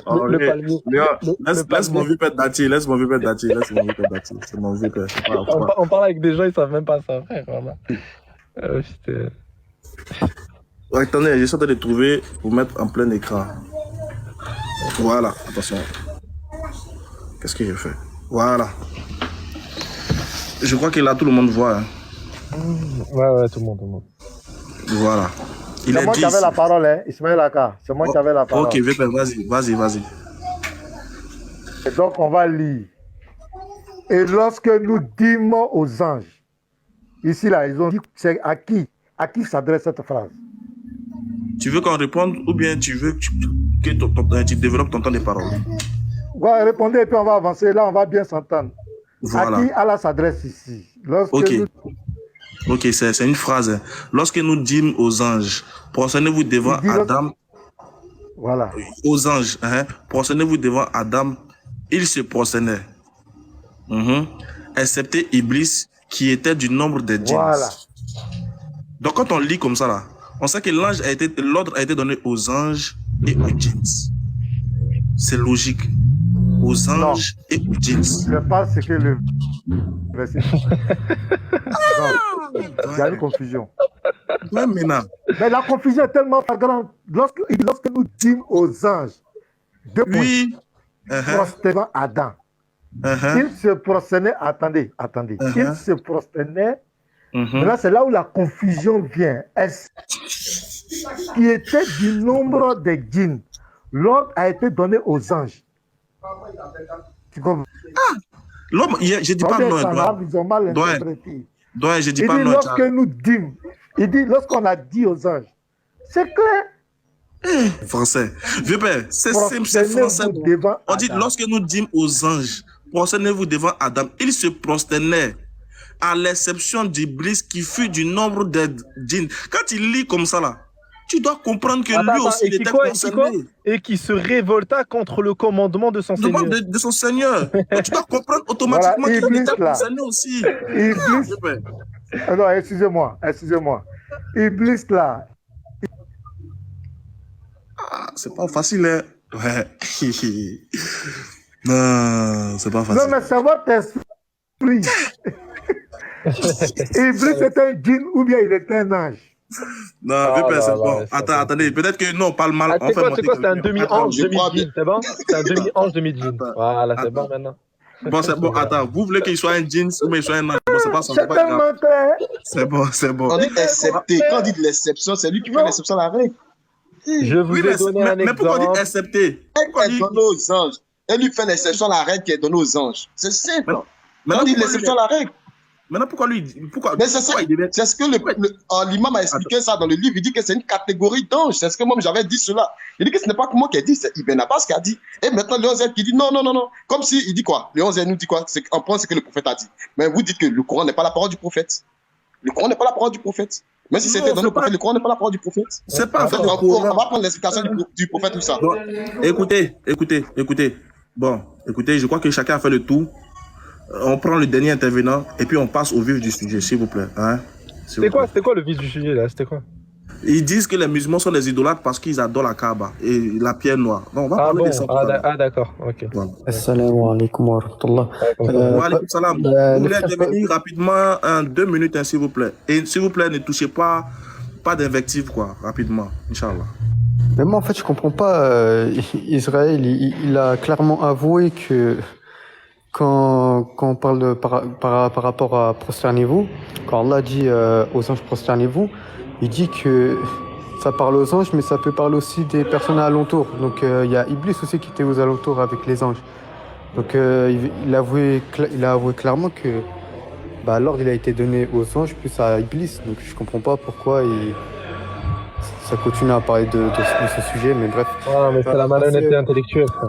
Oh, le mais- palmier. Léon, Le laisse palmier. mon vieux père Dati, laisse mon vieux père Dati. C'est mon vieux père. Voilà, voilà. On parle avec des gens, ils savent même pas ça, frère. Voilà. Putain. Ouais, attendez, j'essaie de les trouver pour mettre en plein écran. Voilà, attention. Qu'est-ce que j'ai fait? Voilà. Je crois que là, tout le monde voit. Hein. Ouais, tout le monde. Voilà. Il C'est est moi qui 10. avais la parole, hein, Ismaël Aka. C'est moi qui avais la parole. Ok, vieux père, vas-y. Et donc, on va lire. Et lorsque nous dîmes aux anges, ici, là, ils ont dit, c'est à qui s'adresse cette phrase? Tu veux qu'on réponde ou bien tu veux que tu développes ton temps de parole? Ouais, répondez et puis on va avancer. Là, on va bien s'entendre. Voilà. À qui Allah s'adresse ici? Lorsque Ok. nous- Ok, c'est une phrase. Lorsque nous dîmes aux anges, prosternez-vous devant Il dit Adam, Voilà. aux anges, hein, prosternez-vous devant Adam, il se prosternait. Excepté Iblis, qui était du nombre des djinns. Voilà. Donc quand on lit comme ça, là, on sait que l'ordre a été donné aux anges et aux djinns. C'est logique. Aux anges et aux djinns. C'est pas ce que le verset. Non, il y a une confusion. Ouais, maintenant. Mais la confusion est tellement flagrante. Lorsque nous dîmes aux anges, deux points, Oui. prosternant Adam, il se prosternait, attendez, il se prosternait. Maintenant, c'est là où la confusion vient. Est-ce qui était du nombre des djinns? L'ordre a été donné aux anges. Tu comprends? L'homme, je dis pas non. Ils ont mal Doyen. interprété. Donc, je dis Il pas dit non. lorsque nous dîmes, il dit lorsqu'on a dit aux anges. C'est clair. Français. Vieux père, c'est simple, c'est français. Prosternez-vous devant On dit Adam. lorsque nous dîmes aux anges, prosternez-vous devant Adam. Il se prosternait, à l'exception d'Iblis qui fut du nombre des djinns. Quand il lit comme ça là, tu dois comprendre que lui aussi il était concerné. Et qui se révolta contre le commandement de son Le Seigneur. nombre de son Seigneur. Donc, tu dois comprendre automatiquement Voilà, qu'il Iblis, était là. concerné aussi. Iblis, Vieux père. non, excusez-moi. Iblis là, Ah, c'est pas facile, hein. Ouais. Non, c'est pas facile. non mais c'est votre esprit. Iblis était un djinn ou bien il était un ange. Non, vieux père, c'est bon. Attendez, peut-être que non, on parle mal. Ah, c'est quoi, c'était un demi-ange, je crois demi-djinn, c'est bon? C'est un demi-ange, demi-djinn. Voilà, c'est bon maintenant. Bon, c'est bon, attends, vous voulez qu'il soit un jeans ou bien qu'il soit un ange? Bon, c'est pas ça, C'est c'est pas grave. tellement clair. C'est bon. On dit excepté. Quand on dit de l'exception, c'est lui qui fait l'exception à la règle. Je vous Oui, ai donné un mais pourquoi on dit exemple. accepter? Elle est donnée aux anges. Elle lui fait l'exception à la règle qui est donnée aux anges. C'est simple. Quand on dit l'exception à la règle. Maintenant, pourquoi lui? Pourquoi Mais c'est ça. il devait... C'est ce que l'imam a expliqué ça dans le livre. Il dit que c'est une catégorie d'anges. C'est ce que moi j'avais dit cela. Il dit que ce n'est pas que moi qui ai dit, c'est Ibn Abbas qui a dit. Et maintenant, le 11 qui dit non. Comme si il dit quoi? Le 11 nous dit quoi? C'est en point ce que le prophète a dit. Mais vous dites que le Coran n'est pas la parole du prophète. Le Coran n'est pas la parole du prophète. Même si c'était dans le prophète, le Coran n'est pas la parole du prophète. C'est pas en fait le On va Coran. prendre l'explication du prophète, tout ça. Bon, écoutez. Bon, écoutez, je crois que chacun a fait le tour. On prend le dernier intervenant et puis on passe au vif du sujet, s'il vous plaît. Hein? C'était quoi le vif du sujet là? C'était quoi? Ils disent que les musulmans sont des idolâtres parce qu'ils adorent la Kaaba et la pierre noire. Donc, on va parler de ça. D'accord, ok. Voilà. Assalamu alaikum wa rahmatullah. Wa alaykoum salam. Vous voulez intervenir rapidement, 2 minutes, hein, s'il vous plaît. Et s'il vous plaît, ne touchez pas d'invective, quoi, rapidement, Inch'Allah. Mais moi, en fait, je comprends pas. Israël, il a clairement avoué quand on parle par rapport à prosternez-vous, quand Allah dit aux anges prosternez-vous, il dit que ça parle aux anges, mais ça peut parler aussi des personnes alentours. Donc il y a Iblis aussi qui était aux alentours avec les anges. Donc il a avoué clairement que l'ordre il a été donné aux anges plus à Iblis. Donc je comprends pas pourquoi ça continue à parler de ce sujet, mais bref. Ah, mais c'est la malhonnêteté intellectuelle, frère.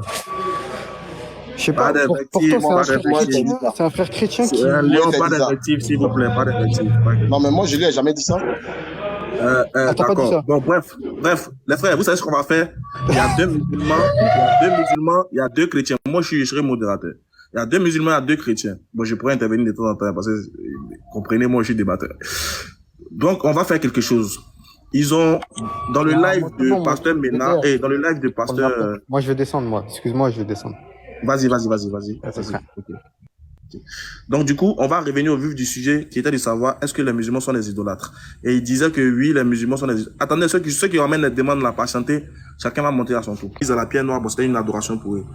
Je sais pas, pourtant c'est un frère chrétien qui... Léon, pas d'invective, s'il vous plaît, pas d'invective. Non, mais moi, je lui ai jamais dit ça. D'accord. Bon, bref, les frères, vous savez ce qu'on va faire? Il y a deux musulmans, il y a deux chrétiens. Moi, je serai modérateur. Il y a deux musulmans, il y a deux chrétiens. Bon, je pourrais intervenir de temps en temps parce que, comprenez, moi, je suis débatteur. Donc, on va faire quelque chose. Ils ont, dans le live de Pasteur Mena et dans le live de Pasteur... Moi, je vais descendre, moi. Excuse-moi, je vais descendre. Vas-y. Okay. Donc, du coup, on va revenir au vif du sujet qui était de savoir est-ce que les musulmans sont des idolâtres. Et il disait que oui, les musulmans sont des idolâtres. Attendez, ceux qui ramènent les demandes de la patienté, chacun va monter à son tour. Ils ont la pierre noire, bon, c'était une adoration pour eux.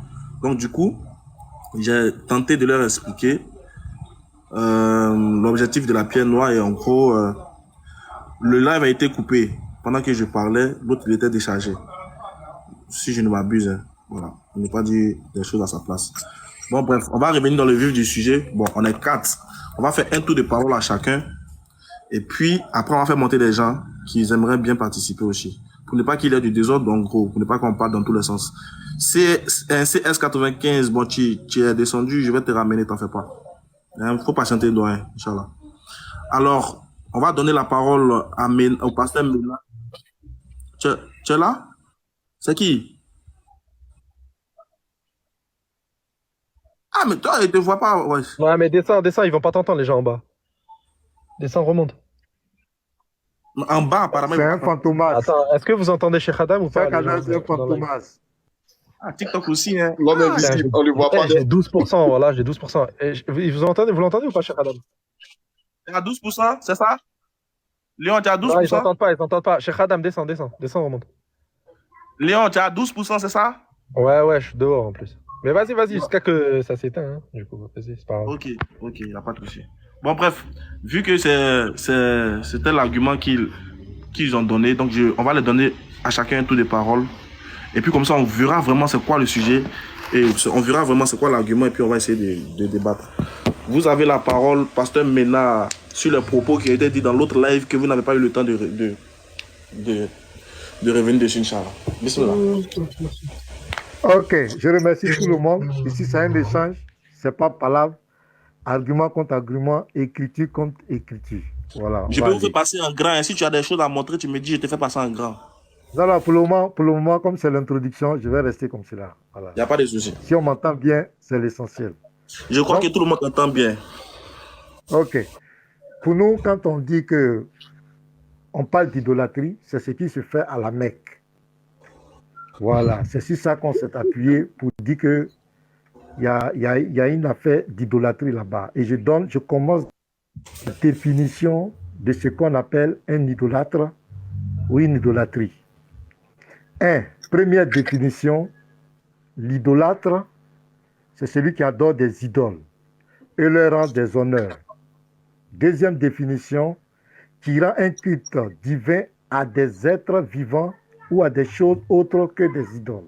Donc, du coup, j'ai tenté de leur expliquer l'objectif de la pierre noire et en gros, le live a été coupé. Pendant que je parlais, l'autre il était déchargé. Si je ne m'abuse, hein. Voilà. On n'est pas dit des choses à sa place. Bon, bref, on va revenir dans le vif du sujet. Bon, on est 4. On va faire un tour de parole à chacun. Et puis, après, on va faire monter des gens qui aimeraient bien participer aussi. Pour ne pas qu'il y ait du désordre, en gros. Pour ne pas qu'on parle dans tous les sens. C'est un CS95. Bon, tu es descendu, je vais te ramener, t'en fais pas. Il faut patienter, doyen, Inch'Allah. Alors, on va donner la parole au pasteur Mena. Tu es là? C'est qui? Ah, mais toi, ils te voient pas. Ouais, mais descends, ils vont pas t'entendre, les gens en bas. Descends, remonte. En bas, apparemment. C'est un fantomas. Attends, est-ce que vous entendez Cheikh Adam ou pas? C'est un fantomas. Ah, TikTok aussi, hein. L'homme invisible, on ne le voit pas. J'ai 12%, voilà, j'ai 12%. Et vous l'entendez ou pas, Cheikh Adam? Tu as 12%, c'est ça? Léon, tu as 12%? Non, ils n'entendent pas. Cheikh Adam, descends, remonte. Léon, tu as 12%, c'est ça? Ouais, je suis dehors en plus. Mais vas-y, jusqu'à que ça s'éteint. Hein. Du coup, vas-y, c'est pas grave. Ok, il n'y a pas de souci. Bon, bref, vu que c'était l'argument qu'ils ont donné, donc on va les donner à chacun un tour de parole. Et puis comme ça, on verra vraiment c'est quoi le sujet. Et on verra vraiment c'est quoi l'argument. Et puis on va essayer de débattre. Vous avez la parole, pasteur Mena, sur les propos qui ont été dit dans l'autre live que vous n'avez pas eu le temps de revenir dessus, Inch'Allah. Bismillah. Ok, je remercie tout le monde. Ici, c'est un échange. Ce n'est pas palabre. Argument contre argument, écriture contre écriture. Voilà. Je peux vous faire passer en grand. Et si tu as des choses à montrer, tu me dis, je te fais passer en grand. Non, pour le moment, comme c'est l'introduction, je vais rester comme cela. Voilà. Il n'y a pas de souci. Si on m'entend bien, c'est l'essentiel. Je crois que tout le monde entend bien. Ok. Pour nous, quand on dit que on parle d'idolâtrie, c'est ce qui se fait à la Mecque. Voilà, c'est sur ça qu'on s'est appuyé pour dire qu'il y a une affaire d'idolâtrie là-bas. Et je commence la définition de ce qu'on appelle un idolâtre ou une idolâtrie. Première définition, l'idolâtre, c'est celui qui adore des idoles et leur rend des honneurs. Deuxième définition, qui rend un culte divin à des êtres vivants ou à des choses autres que des idoles.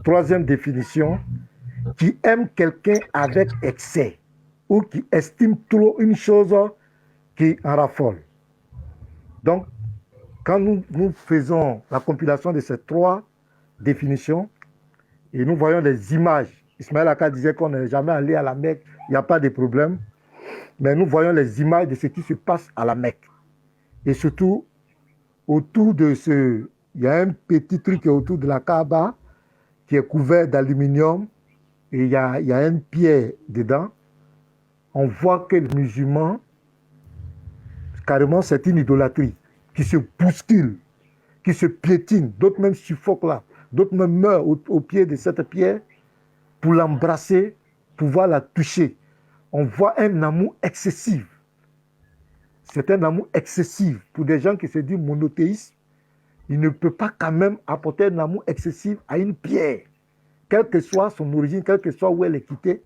Troisième définition, qui aime quelqu'un avec excès ou qui estime trop une chose qui en raffole. Donc, quand nous faisons la compilation de ces trois définitions et nous voyons les images, Ismaël Aka disait qu'on n'est jamais allé à la Mecque, il n'y a pas de problème, mais nous voyons les images de ce qui se passe à la Mecque. Et surtout, autour de il y a un petit truc autour de la Kaaba qui est couvert d'aluminium et il y a une pierre dedans. On voit que les musulmans, carrément, c'est une idolâtrie qui se bouscule, qui se piétine. D'autres même suffoquent là. D'autres même meurent au pied de cette pierre pour l'embrasser, pouvoir la toucher. On voit un amour excessif. C'est un amour excessif. Pour des gens qui se disent monothéistes, il ne peut pas quand même apporter un amour excessif à une pierre. Quelle que soit son origine, quelle que soit où elle est quittée,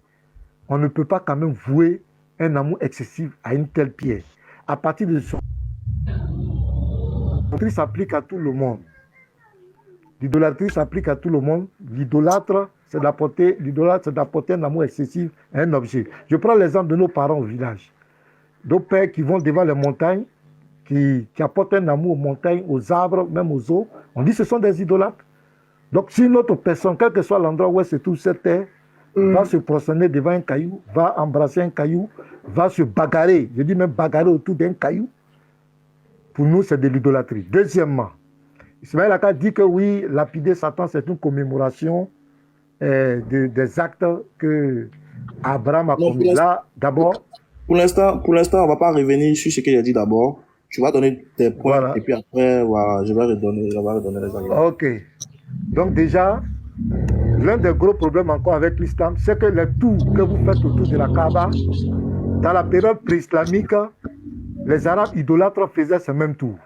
on ne peut pas quand même vouer un amour excessif à une telle pierre. À partir de ce l'idolâtrie s'applique à tout le monde. L'idolâtrie s'applique à tout le monde. L'idolâtre, c'est d'apporter un amour excessif à un objet. Je prends l'exemple de nos parents au village. Nos pères qui vont devant les montagnes, qui apportent un amour aux montagnes, aux arbres, même aux eaux. On dit que ce sont des idolâtres. Donc, si une autre personne, quel que soit l'endroit où elle se trouve cette terre, va se prosterner devant un caillou, va embrasser un caillou, va se bagarrer, je dis même bagarrer autour d'un caillou, pour nous, c'est de l'idolâtrie. Deuxièmement, Ismaël Aka dit que oui, lapider Satan, c'est une commémoration des actes que Abraham a commis. Là, d'abord... Pour l'instant, on ne va pas revenir sur ce que j'ai dit d'abord. Tu vas donner tes points, voilà. Et puis après, voilà, je vais redonner les arguments. Ok. Donc déjà, l'un des gros problèmes encore avec l'islam, c'est que les tours que vous faites autour de la Kaaba, dans la période pré-islamique, les Arabes idolâtres faisaient ce même tour.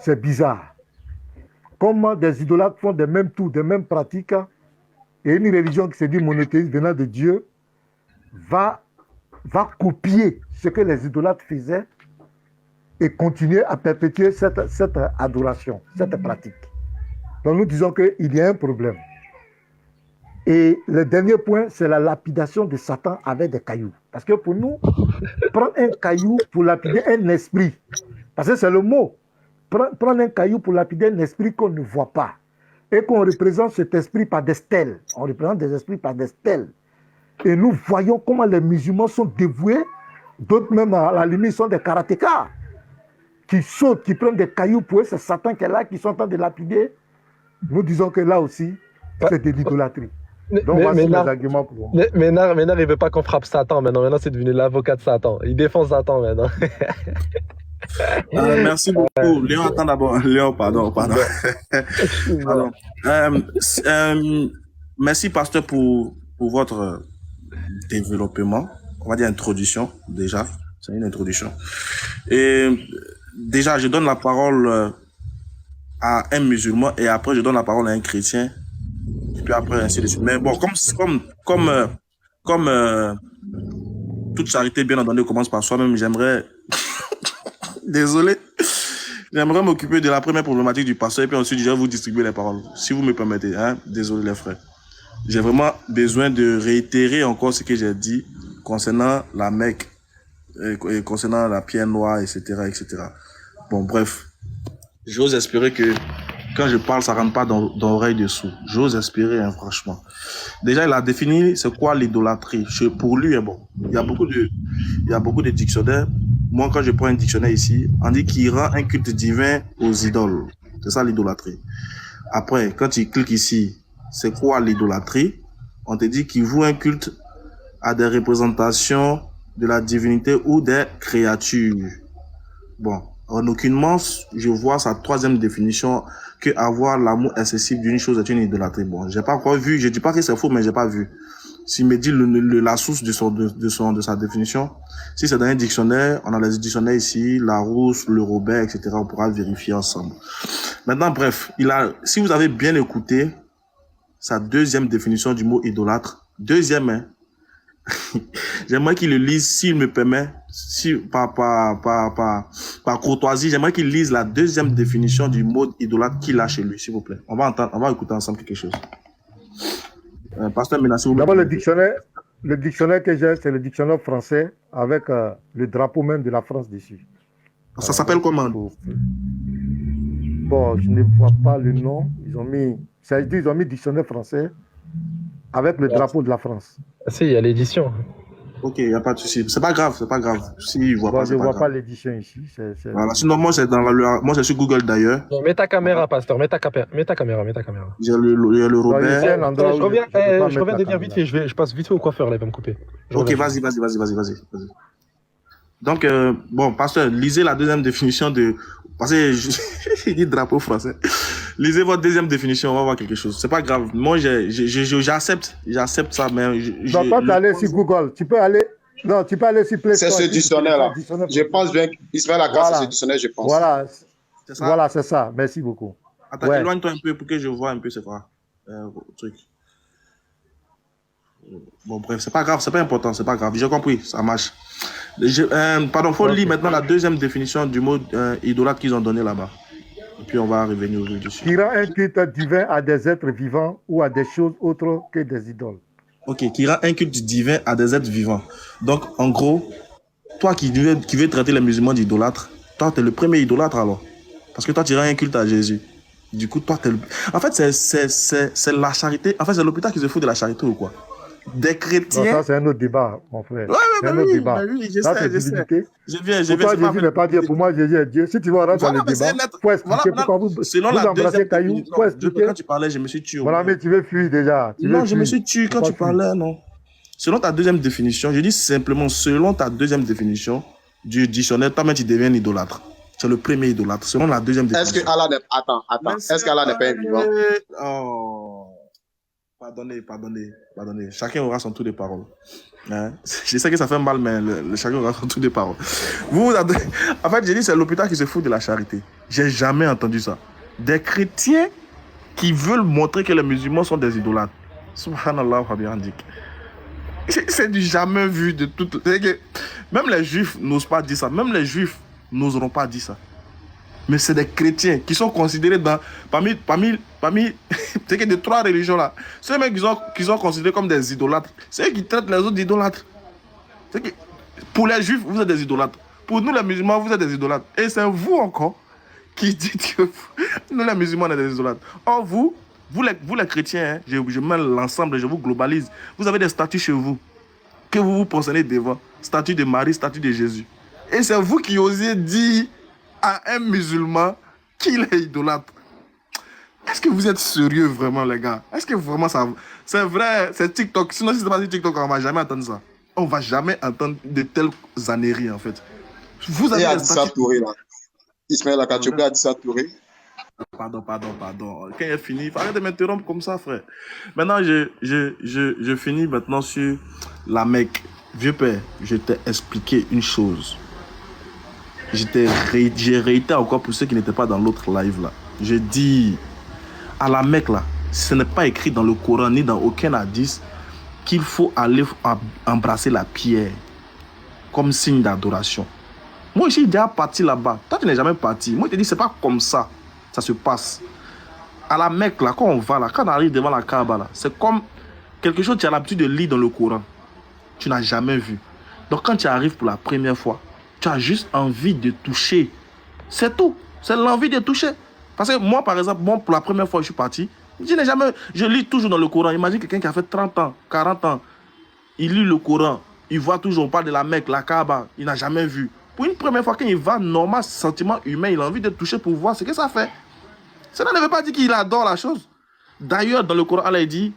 C'est bizarre. Comment des idolâtres font des mêmes tours, des mêmes pratiques, et une religion qui se dit monothéiste venant de Dieu va copier ce que les idolâtres faisaient et continuer à perpétuer cette adoration, cette pratique. Donc nous disons qu'il y a un problème. Et le dernier point, c'est la lapidation de Satan avec des cailloux. Parce que pour nous, prendre un caillou pour lapider un esprit, parce que c'est le mot, prendre un caillou pour lapider un esprit qu'on ne voit pas, et qu'on représente cet esprit par des stèles. On représente des esprits par des stèles. Et nous voyons comment les musulmans sont dévoués, d'autres même à la limite sont des karatékas, qui sautent, qui prennent des cailloux pour eux, c'est Satan qui est là, qui sont en train de lapider. Nous disons que là aussi, c'est de l'idolâtrie. Donc voici les arguments pour moi. Ménard, il ne veut pas qu'on frappe Satan maintenant. Maintenant, c'est devenu l'avocat de Satan. Il défend Satan maintenant. Merci beaucoup. Léon, attends d'abord. Léon, pardon. Merci, pasteur, pour votre développement. On va dire introduction, déjà. C'est une introduction. Et déjà, je donne la parole à un musulman et après, je donne la parole à un chrétien. Et puis après, ainsi de suite. Mais bon, comme toute charité bien entendue commence par soi-même, j'aimerais... Désolé. J'aimerais m'occuper de la première problématique du pasteur et puis ensuite, je vais vous distribuer les paroles. Si vous me permettez. Hein? Désolé, les frères. J'ai vraiment besoin de réitérer encore ce que j'ai dit concernant la Mecque, et concernant la pierre noire, etc., etc. Bon, bref. J'ose espérer que quand je parle, ça rentre pas dans l'oreille dessous. J'ose espérer, hein, franchement. Déjà, il a défini c'est quoi l'idolâtrie. Pour lui, hein, bon, il y a beaucoup de dictionnaires. Moi, quand je prends un dictionnaire ici, on dit qu'il rend un culte divin aux idoles. C'est ça l'idolâtrie. Après, quand tu cliques ici, c'est quoi l'idolâtrie? On te dit qu'il voue un culte à des représentations de la divinité ou des créatures. Bon, en aucunement, je vois sa troisième définition que avoir l'amour excessif d'une chose est une idolâtrie. Bon, j'ai pas encore vu, je dis pas que c'est faux, mais j'ai pas vu. S'il me dit la source de sa définition, si c'est dans un dictionnaire, on a les dictionnaires ici, Larousse, le Robert, etc., on pourra vérifier ensemble. Maintenant, bref, si vous avez bien écouté sa deuxième définition du mot idolâtre, deuxième, hein, j'aimerais qu'il le lise, s'il me permet, par courtoisie, j'aimerais qu'il lise la deuxième définition du mot idolâtre qu'il a chez lui, s'il vous plaît. On va écouter ensemble quelque chose. Pasteur Ménassé, d'abord, le dictionnaire que j'ai, c'est le dictionnaire français avec le drapeau même de la France dessus. Ça s'appelle comment? Bon, je ne vois pas le nom. Ils ont mis dictionnaire français avec le drapeau de la France. Ah, si, il y a l'édition. Ok, il n'y a pas de souci. C'est pas grave. Si il voit pas, je ne vois pas l'édition ici. Voilà. Sinon, moi, c'est moi, je suis Google d'ailleurs. Mets ta caméra, pasteur. Mets ta caméra. Il y a le Robert. Je reviens de dire vite fait. Je passe vite fait au coiffeur, là, il va me couper. Ok, vas-y. Donc, bon, pasteur, lisez la deuxième définition de... Parce que j'ai dit drapeau français. Lisez votre deuxième définition, on va voir quelque chose. C'est pas grave. Moi, j'accepte ça, mais... Tu ne dois pas aller sur Google. Tu peux aller sur Play Store. C'est ce dictionnaire-là. Je pense bien qu'Ismaël Aka, c'est ce dictionnaire, je pense. Voilà, c'est ça. Merci beaucoup. Attends, éloigne-toi un peu pour que je vois un peu c'est quoi le truc. Bon, bref, c'est pas grave, c'est pas important, c'est pas grave. J'ai compris, ça marche. Pardon, faut lire maintenant la deuxième définition du mot idolâtre qu'ils ont donné là-bas. Et puis on va revenir au dessus. Qui rend un culte divin à des êtres vivants ou à des choses autres que des idoles. Ok, qui rend un culte divin à des êtres vivants. Donc, en gros, toi qui veux traiter les musulmans d'idolâtres, toi, t'es le premier idolâtre alors. Parce que toi, tu rends un culte à Jésus. Du coup, toi, t'es le... En fait, c'est la charité. En fait, c'est l'hôpital qui se fout de la charité ou quoi? Des chrétiens... Non, ça, c'est un autre débat, mon frère. Ouais, c'est un autre débat. Oui, je ça, sais, c'est divinité. Je viens. Pour toi, Jésus n'est pas Dieu. Pour moi, Jésus est Dieu. Si tu vas rentrer dans le débat, il faut expliquer pourquoi vous embrassez Caillou. Il faut expliquer. Quand tu parlais, je me suis tué. Voilà, mais tu veux fuir déjà. Non, je me suis tué quand tu parlais, non. Selon ta deuxième définition, je dis simplement, selon ta deuxième définition du dictionnaire, toi-même, tu deviens un idolâtre. C'est le premier idolâtre, selon la deuxième définition. Est-ce que Allah n'est... Attends. Est-ce qu'Allah n'est pas un vivant? Oh... Pardonnez. Chacun aura son tour de parole. Hein? Je sais que ça fait mal, mais chacun aura son tour de parole. En fait, j'ai dit c'est l'hôpital qui se fout de la charité. J'ai jamais entendu ça. Des chrétiens qui veulent montrer que les musulmans sont des idolâtres. Subhanallah wa bihamdik. C'est du jamais vu de tout. Même les juifs n'osent pas dire ça. Même les juifs n'oseront pas dire ça. Mais c'est des chrétiens qui sont considérés parmi c'est que de trois religions là. Ceux mecs qui sont considérés comme des idolâtres, c'est eux qui traitent les autres d'idolâtres. Que pour les juifs, vous êtes des idolâtres. Pour nous les musulmans, vous êtes des idolâtres. Et c'est vous encore qui dites que nous les musulmans, on est des idolâtres. Or vous les chrétiens, hein, je mets l'ensemble, je vous globalise. Vous avez des statues chez vous que vous vous positionnez devant. Statue de Marie, statue de Jésus. Et c'est vous qui osez dire à un musulman qu'il est idolâtre. Est-ce que vous êtes sérieux vraiment, les gars? Est-ce que vraiment ça... C'est vrai, c'est TikTok. Sinon, si c'est pas sur TikTok, on va jamais entendre ça. On va jamais entendre de telles âneries, en fait. Vous avez Adissa Touré, là. Ismaël Akachobé, Adissa Touré. Pardon. Quand il est fini, il faut arrêter de m'interrompre comme ça, frère. Maintenant, je finis maintenant sur la Mecque. Vieux père, je t'ai expliqué une chose. J'ai réitéré encore pour ceux qui n'étaient pas dans l'autre live là. Je dis à la Mecque là, ce n'est pas écrit dans le Coran ni dans aucun hadith qu'il faut aller embrasser la pierre comme signe d'adoration. Moi, je suis déjà parti là-bas. Toi, tu n'es jamais parti. Moi, je te dis, c'est pas comme ça. Ça se passe. À la Mecque là, quand on va là, quand on arrive devant la Kaaba là, c'est comme quelque chose que tu as l'habitude de lire dans le Coran. Tu n'as jamais vu. Donc, quand tu arrives pour la première fois, tu as juste envie de toucher. C'est tout. C'est l'envie de toucher. Parce que moi, par exemple, pour la première fois que je suis parti, je lis toujours dans le Coran. Imagine quelqu'un qui a fait 30 ans, 40 ans. Il lit le Coran. Il voit toujours, on parle de la Mecque, la Kaaba. Il n'a jamais vu. Pour une première fois, quand il va, normal, sentiment humain, il a envie de toucher pour voir ce que ça fait. Cela ne veut pas dire qu'il adore la chose. D'ailleurs, dans le Coran, Allah dit,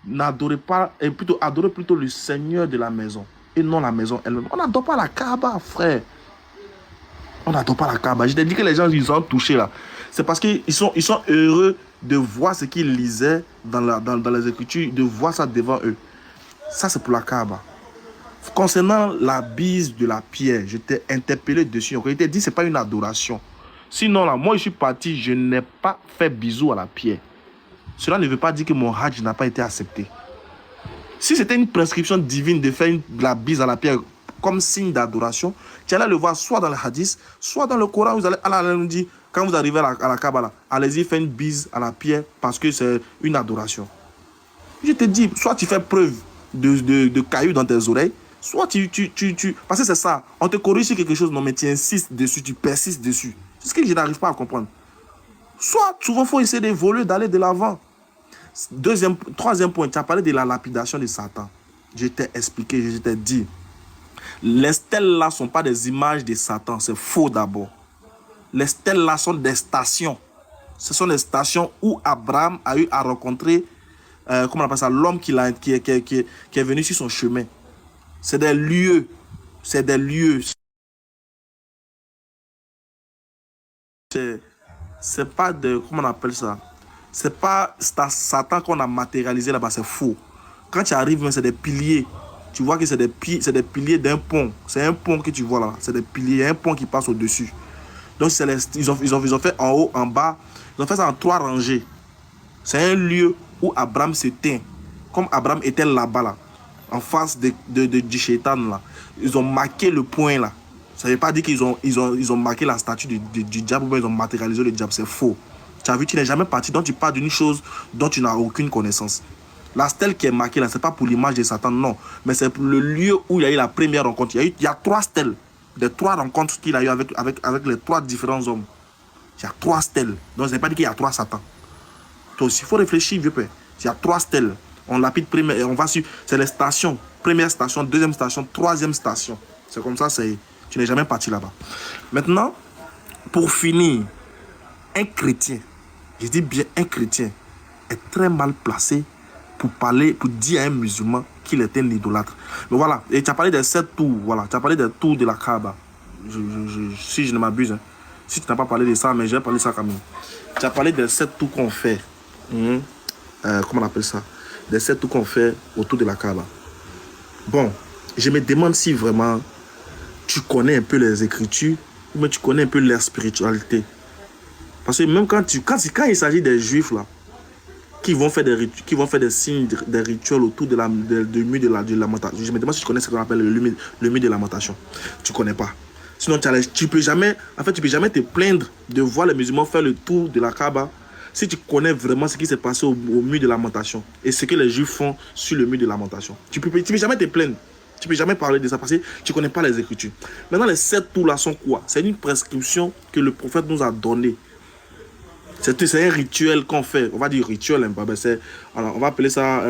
n'adorez pas, et plutôt, adorez plutôt le Seigneur de la maison. Et non la maison elle-même. On n'adore pas la Kaaba, frère. On n'adore pas la Kaaba. Je t'ai dit que les gens, ils ont touché là. C'est parce qu'ils sont heureux de voir ce qu'ils lisaient dans les Écritures, de voir ça devant eux. Ça, c'est pour la Kaaba. Concernant la bise de la pierre, je t'ai interpellé dessus. Je t'ai dit, ce n'est pas une adoration. Sinon, là, moi, je suis parti, je n'ai pas fait bisou à la pierre. Cela ne veut pas dire que mon hajj n'a pas été accepté. Si c'était une prescription divine de faire la bise à la pierre comme signe d'adoration, tu allais le voir soit dans le hadith, soit dans le Coran. Allah nous dit, quand vous arrivez à la Kaaba, allez-y faire une bise à la pierre parce que c'est une adoration. Je te dis, soit tu fais preuve de cailloux dans tes oreilles, soit tu... Parce que c'est ça, on te corrige sur quelque chose, non mais tu insistes dessus, tu persistes dessus. C'est ce que je n'arrive pas à comprendre. Soit, souvent, il faut essayer d'évoluer, d'aller de l'avant. Troisième point, tu as parlé de la lapidation de Satan. Je t'ai expliqué, je t'ai dit. Les stèles là ne sont pas des images de Satan, c'est faux d'abord. Les stèles là sont des stations. Ce sont des stations où Abraham a eu à rencontrer, comment on appelle ça, l'homme qui est venu sur son chemin. C'est des lieux. C'est des lieux. C'est pas de, comment on appelle ça? C'est pas Satan qu'on a matérialisé là-bas, c'est faux. Quand tu arrives, c'est des piliers. Tu vois que c'est des piliers d'un pont. C'est un pont que tu vois là. C'est des piliers, il y a un pont qui passe au-dessus. Donc ils ont fait en haut, en bas. Ils ont fait ça en 3 rangées. C'est un lieu où Abraham se tint. comme Abraham était là-bas, là, en face du shaitan, là, ils ont marqué le point là. Ça ne veut pas dire qu'ils ont marqué la statue du diable ou bien ils ont matérialisé le diable, c'est faux. Tu as vu, tu n'es jamais parti, donc tu parles d'une chose dont tu n'as aucune connaissance. La stèle qui est marquée là, ce n'est pas pour l'image de Satan, non. Mais c'est pour le lieu où il y a eu la première rencontre. Il y a 3 stèles, des 3 rencontres qu'il a eu avec les 3 différents hommes. Il y a 3 stèles. Donc, ce n'est pas dit qu'il y a 3 Satans. Toi aussi, il faut réfléchir, vieux père. Il y a 3 stèles. On lapide première et on va sur. C'est les stations. Première station, deuxième station, troisième station. C'est comme ça, tu n'es jamais parti là-bas. Maintenant, pour finir, un chrétien, je dis bien un chrétien, est très mal placé pour dire à un musulman qu'il est un idolâtre. Mais voilà, et tu as parlé des 7 tours, voilà, tu as parlé des tours de la Kaaba. Si je ne m'abuse, hein. Si tu n'as pas parlé de ça, mais j'ai parlé de ça quand même. Tu as parlé des 7 tours qu'on fait. Comment on appelle ça? Des 7 tours qu'on fait autour de la Kaaba. Bon, je me demande si vraiment tu connais un peu les Écritures ou même tu connais un peu leur spiritualité. Parce que même quand il s'agit des Juifs là, qui vont faire des signes, des rituels autour du mur de la lamentation. Je me demande si tu connais ce qu'on appelle le mur de lamentation. Tu ne connais pas. Sinon, tu peux jamais te plaindre de voir les musulmans faire le tour de la Kaaba si tu connais vraiment ce qui s'est passé au mur de lamentation et ce que les Juifs font sur le mur de lamentation. Tu peux jamais te plaindre. Tu ne peux jamais parler de ça parce que tu ne connais pas les Écritures. Maintenant, les 7 tours là sont quoi? C'est une prescription que le prophète nous a donnée. C'est un rituel qu'on fait. On va dire rituel. Hein, alors, on va appeler ça,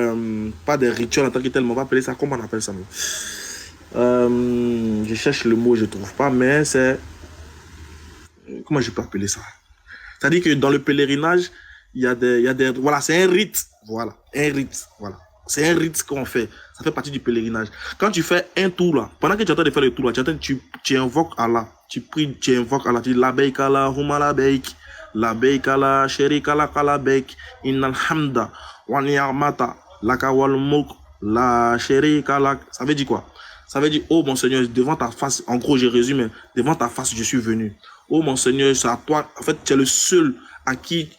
pas des rituels en tant que tel, mais on va appeler ça, comment on appelle ça? Je cherche le mot, je ne trouve pas, mais c'est... Comment je peux appeler ça? C'est-à-dire que dans le pèlerinage, il y a des... Voilà, c'est un rite. Voilà, un rite. Voilà. C'est un rite qu'on fait. Ça fait partie du pèlerinage. Quand tu fais un tour là, pendant que tu es en train de faire le tour là, tu invoques Allah. Tu pries, tu invoques Allah. Tu dis Labeik Allah, Huma Labeik. Labeik Allah, Sherik Allah, Kalabeik. Innal Hamda, wa ni'mata, laka wal mulk, la Sherik Allah. Ça veut dire quoi? Ça veut dire, oh mon Seigneur, devant ta face, en gros je résume, devant ta face je suis venu. Oh mon Seigneur, c'est à toi, en fait tu es le seul à qui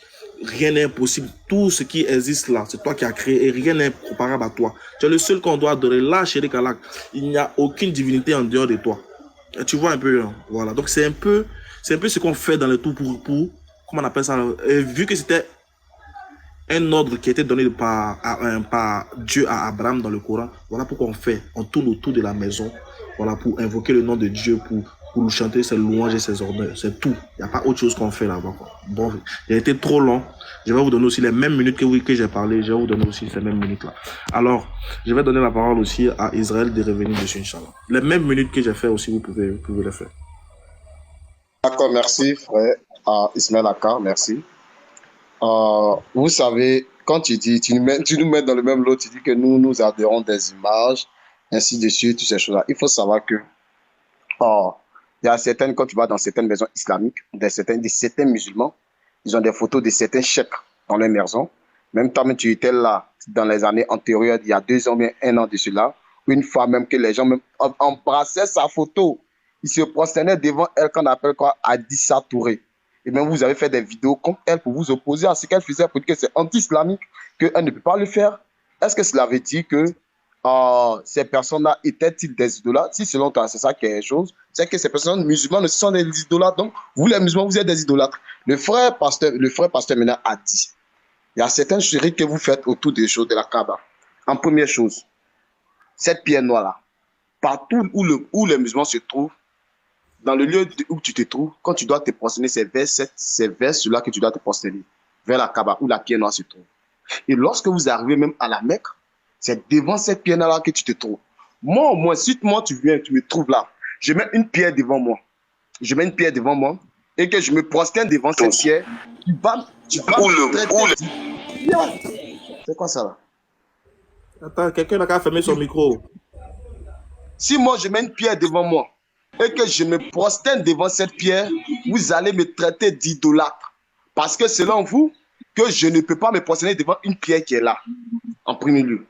rien n'est impossible. Tout ce qui existe là, c'est toi qui as créé et rien n'est comparable à toi. Tu es le seul qu'on doit adorer. Là, Sherik Allah, il n'y a aucune divinité en dehors de toi. Et tu vois un peu, hein? Voilà. Donc c'est un peu ce qu'on fait dans le tout pour comment on appelle ça, et vu que c'était un ordre qui a été donné par Dieu à Abraham dans le Coran. Voilà pourquoi on tourne autour de la maison, voilà, pour invoquer le nom de Dieu, pour nous chanter ses louanges et ses honneurs. C'est tout. Il n'y a pas autre chose qu'on fait là-bas. Bon, il a été trop long. Je vais vous donner aussi les mêmes minutes que j'ai parlé. Je vais vous donner aussi ces mêmes minutes-là. Alors, je vais donner la parole aussi à Israël de revenir dessus, Inch'Allah. Les mêmes minutes que j'ai fait aussi, vous pouvez les faire. D'accord, merci, frère. Ismaël Aka, merci. Vous savez, quand tu nous mets dans le même lot, tu dis que nous adorons des images, ainsi de suite, toutes ces choses-là. Il faut savoir que il y a certaines, quand tu vas dans certaines maisons islamiques, certains musulmans, ils ont des photos de certains cheikhs dans leur maison. Même temps, tu étais là dans les années antérieures, il y a 2 ans, bien 1 an de cela, où une fois même que les gens même embrassaient sa photo, ils se prosternaient devant elle, qu'on appelle quoi, Adissa Touré. Et même vous avez fait des vidéos contre elle pour vous opposer à ce qu'elle faisait, pour dire que c'est anti-islamique, qu'elle ne peut pas le faire. Est-ce que cela veut dire que ces personnes-là étaient-ils des idolâtres? Si selon toi, c'est ça quelque chose, c'est que ces personnes musulmanes ne sont des idolâtres. Donc, vous les musulmans, vous êtes des idolâtres. Le frère pasteur maintenant a dit, il y a certaines chéries que vous faites autour des choses de la Kaaba. En première chose, cette pierre noire-là, partout où les musulmans se trouvent, dans le lieu où tu te trouves, quand tu dois te prosterner, c'est vers cela que tu dois te prosterner, vers la Kaaba, où la pierre noire se trouve. Et lorsque vous arrivez même à la Mecque, c'est devant cette pierre-là que tu te trouves. Moi, si moi tu viens, tu me trouves là, je mets une pierre devant moi. Et que je me prosterne devant cette pierre, tu vas c'est quoi ça là? Attends, quelqu'un n'a qu'à fermer son micro. Si moi je mets une pierre devant moi, et que je me prosterne devant cette pierre, vous allez me traiter d'idolâtre. Parce que selon vous, que je ne peux pas me prosterner devant une pierre qui est là, en premier lieu.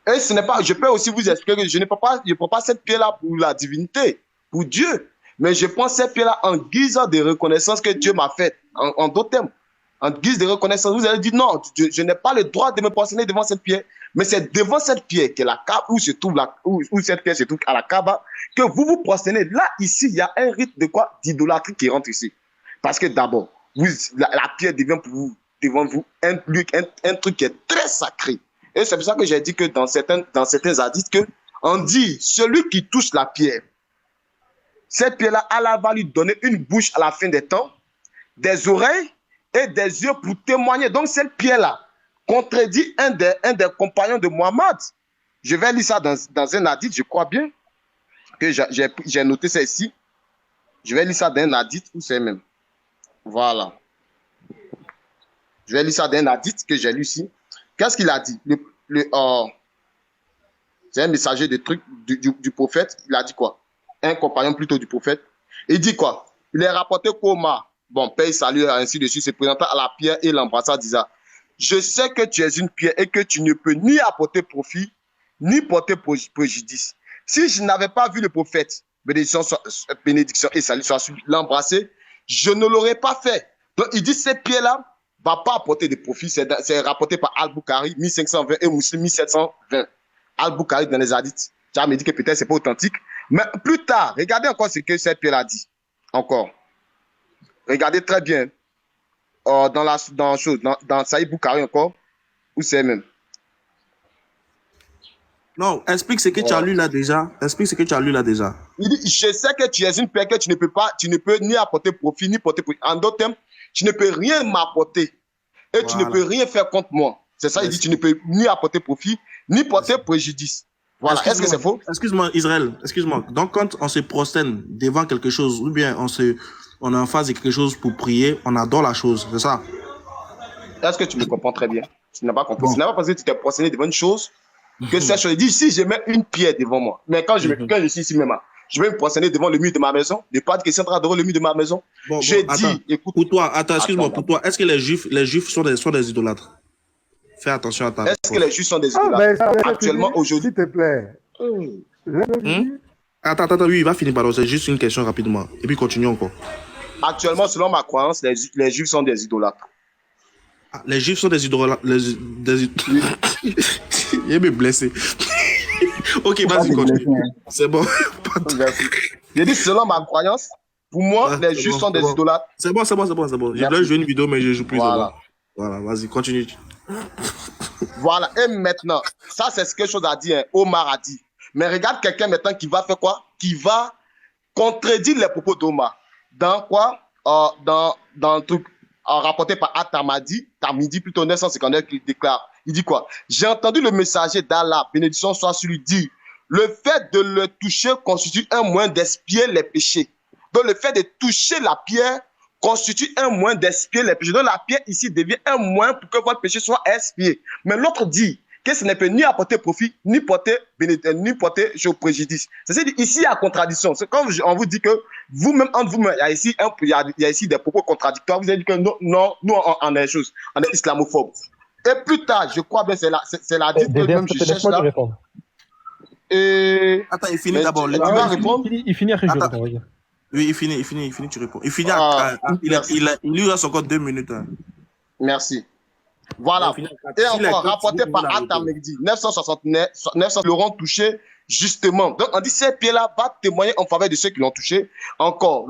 Et ce n'est pas, je peux aussi vous expliquer que je ne prends pas cette pierre-là pour la divinité, pour Dieu. Mais je prends cette pierre-là en guise de reconnaissance que Dieu m'a faite, en d'autres termes. En guise de reconnaissance, vous allez dire non, je n'ai pas le droit de me prosterner devant cette pierre. Mais c'est devant cette pierre qui est la Kaaba, où se trouve où cette pierre se trouve à la Kaaba, que vous vous prosternez. Là, ici, il y a un rite de quoi? D'idolâtrie qui rentre ici. Parce que d'abord, la pierre devient pour vous, devant vous, un truc qui est très sacré. Et c'est pour ça que j'ai dit que dans certains hadiths, que on dit, celui qui touche la pierre, cette pierre-là, Allah va lui donner une bouche à la fin des temps, des oreilles et des yeux pour témoigner. Donc, cette pierre-là contredit un des compagnons de Muhammad. Je vais lire ça dans un hadith, je crois bien, que j'ai noté ça ici. Je vais lire ça dans un hadith, où c'est même. Voilà. Je vais lire ça dans un hadith que j'ai lu ici. Qu'est-ce qu'il a dit? C'est un messager du prophète. Il a dit quoi? Un compagnon plutôt du prophète. Il dit quoi? Il est rapporté qu'Omar, bon, paye, salut, ainsi de suite, se présenta à la pierre et l'embrassa, disant, je sais que tu es une pierre et que tu ne peux ni apporter profit, ni porter préjudice. Si je n'avais pas vu le prophète, bénédiction et salut soit sur l'embrasser, je ne l'aurais pas fait. Donc, il dit, cette pierre-là ne va pas apporter de profit. C'est rapporté par Al-Bukhari, 1520 et Muslim, 1720. Al-Bukhari dans les hadiths. Tu as me dit que peut-être ce n'est pas authentique. Mais plus tard, regardez encore ce que cette pierre a dit. Encore. Regardez très bien. Dans Saïd Bukhari encore. Où c'est même? Non, explique ce que tu as lu là déjà. Explique ce que tu as lu là déjà. Il dit, je sais que tu es une pierre que tu ne peux ni apporter profit, ni porter profit. En d'autres termes, tu ne peux rien m'apporter. Et tu ne peux rien faire contre moi. C'est ça, il dit, tu ne peux ni apporter profit, ni porter préjudice. Voilà. Est-ce que c'est faux? Excuse-moi, Israël. Excuse-moi. Donc, quand on se prosterne devant quelque chose, ou bien on est en face de quelque chose pour prier, on adore la chose. C'est ça? Est-ce que tu me comprends très bien? Tu n'as pas compris. Tu n'as pas pensé que tu t'es prosterné devant une chose, que cette chose. Il dit, si je mets une pierre devant moi, mais quand je suis ici même, je vais me prosterner devant le mur de ma maison. Il n'y a pas de question d'adorer le mur de ma maison. Écoute. Pour toi, excuse-moi, pour toi, est-ce que les Juifs sont des idolâtres? Fais attention à ta réponse. Est-ce que les Juifs sont des idolâtres? Actuellement, aujourd'hui. S'il te plaît. Attends, oui, il va finir, pardon. C'est juste une question rapidement. Et puis continue encore. Actuellement, selon ma croyance, les Juifs sont des idolâtres. Ah, les Juifs sont des idolâtres. Il est me blessé. Ok, vas-y, continue. C'est bon. J'ai dit, selon ma croyance, pour moi, les Juifs sont des idolâtres. C'est bon. Je dois jouer une vidéo, mais je joue plus. Voilà, vas-y, continue. Voilà, et maintenant, ça c'est quelque chose à dire, Omar a dit. Mais regarde quelqu'un maintenant qui va faire quoi? Qui va contredire les propos d'Omar. Dans quoi? Dans le truc rapporté par Tamidi plutôt 959, qui déclare. Il dit quoi? J'ai entendu le messager d'Allah, bénédiction soit sur lui, dire, le fait de le toucher constitue un moyen d'expier les péchés. Donc le fait de toucher la pierre constitue un moyen d'expier les péchés. Donc la pierre ici devient un moyen pour que votre péché soit expié. Mais l'autre dit que ce ne peut ni apporter profit, ni porter préjudice. C'est-à-dire ici il y a contradiction. C'est comme on vous dit que vous-même, entre vous-même, il y a ici des propos contradictoires. Vous avez dit que non, nous on est des choses, on est islamophobe. Et plus tard, je crois bien, c'est la dite que même je cherche là. Et... Attends, il finit d'abord. Tu vas répondre? Il finit après, je réponds, regarde. Oui, il finit, tu réponds. Il finit il lui reste encore 2 minutes. Hein. Merci. Voilà. Et encore, rapporté par Atamegdi, 969, l'auront touché justement. Donc, on dit, ces pieds-là va témoigner en faveur de ceux qui l'ont touché. Encore,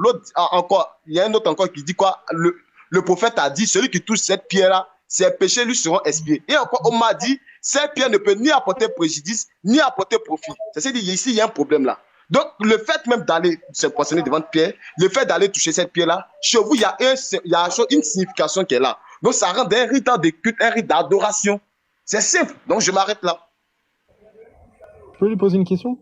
il y a un autre encore qui dit quoi? Le prophète a dit, celui qui touche cette pierre-là, ses péchés lui seront expiés. Et encore, on m'a dit, cette pierre ne peut ni apporter préjudice, ni apporter profit. C'est-à-dire, ici, il y a un problème là. Donc, le fait même d'aller se positionner devant une pierre, le fait d'aller toucher cette pierre-là, chez vous, il y a une signification qui est là. Donc, ça rend un rite de culte, un rite d'adoration. C'est simple. Donc, je m'arrête là. Je peux lui poser une question?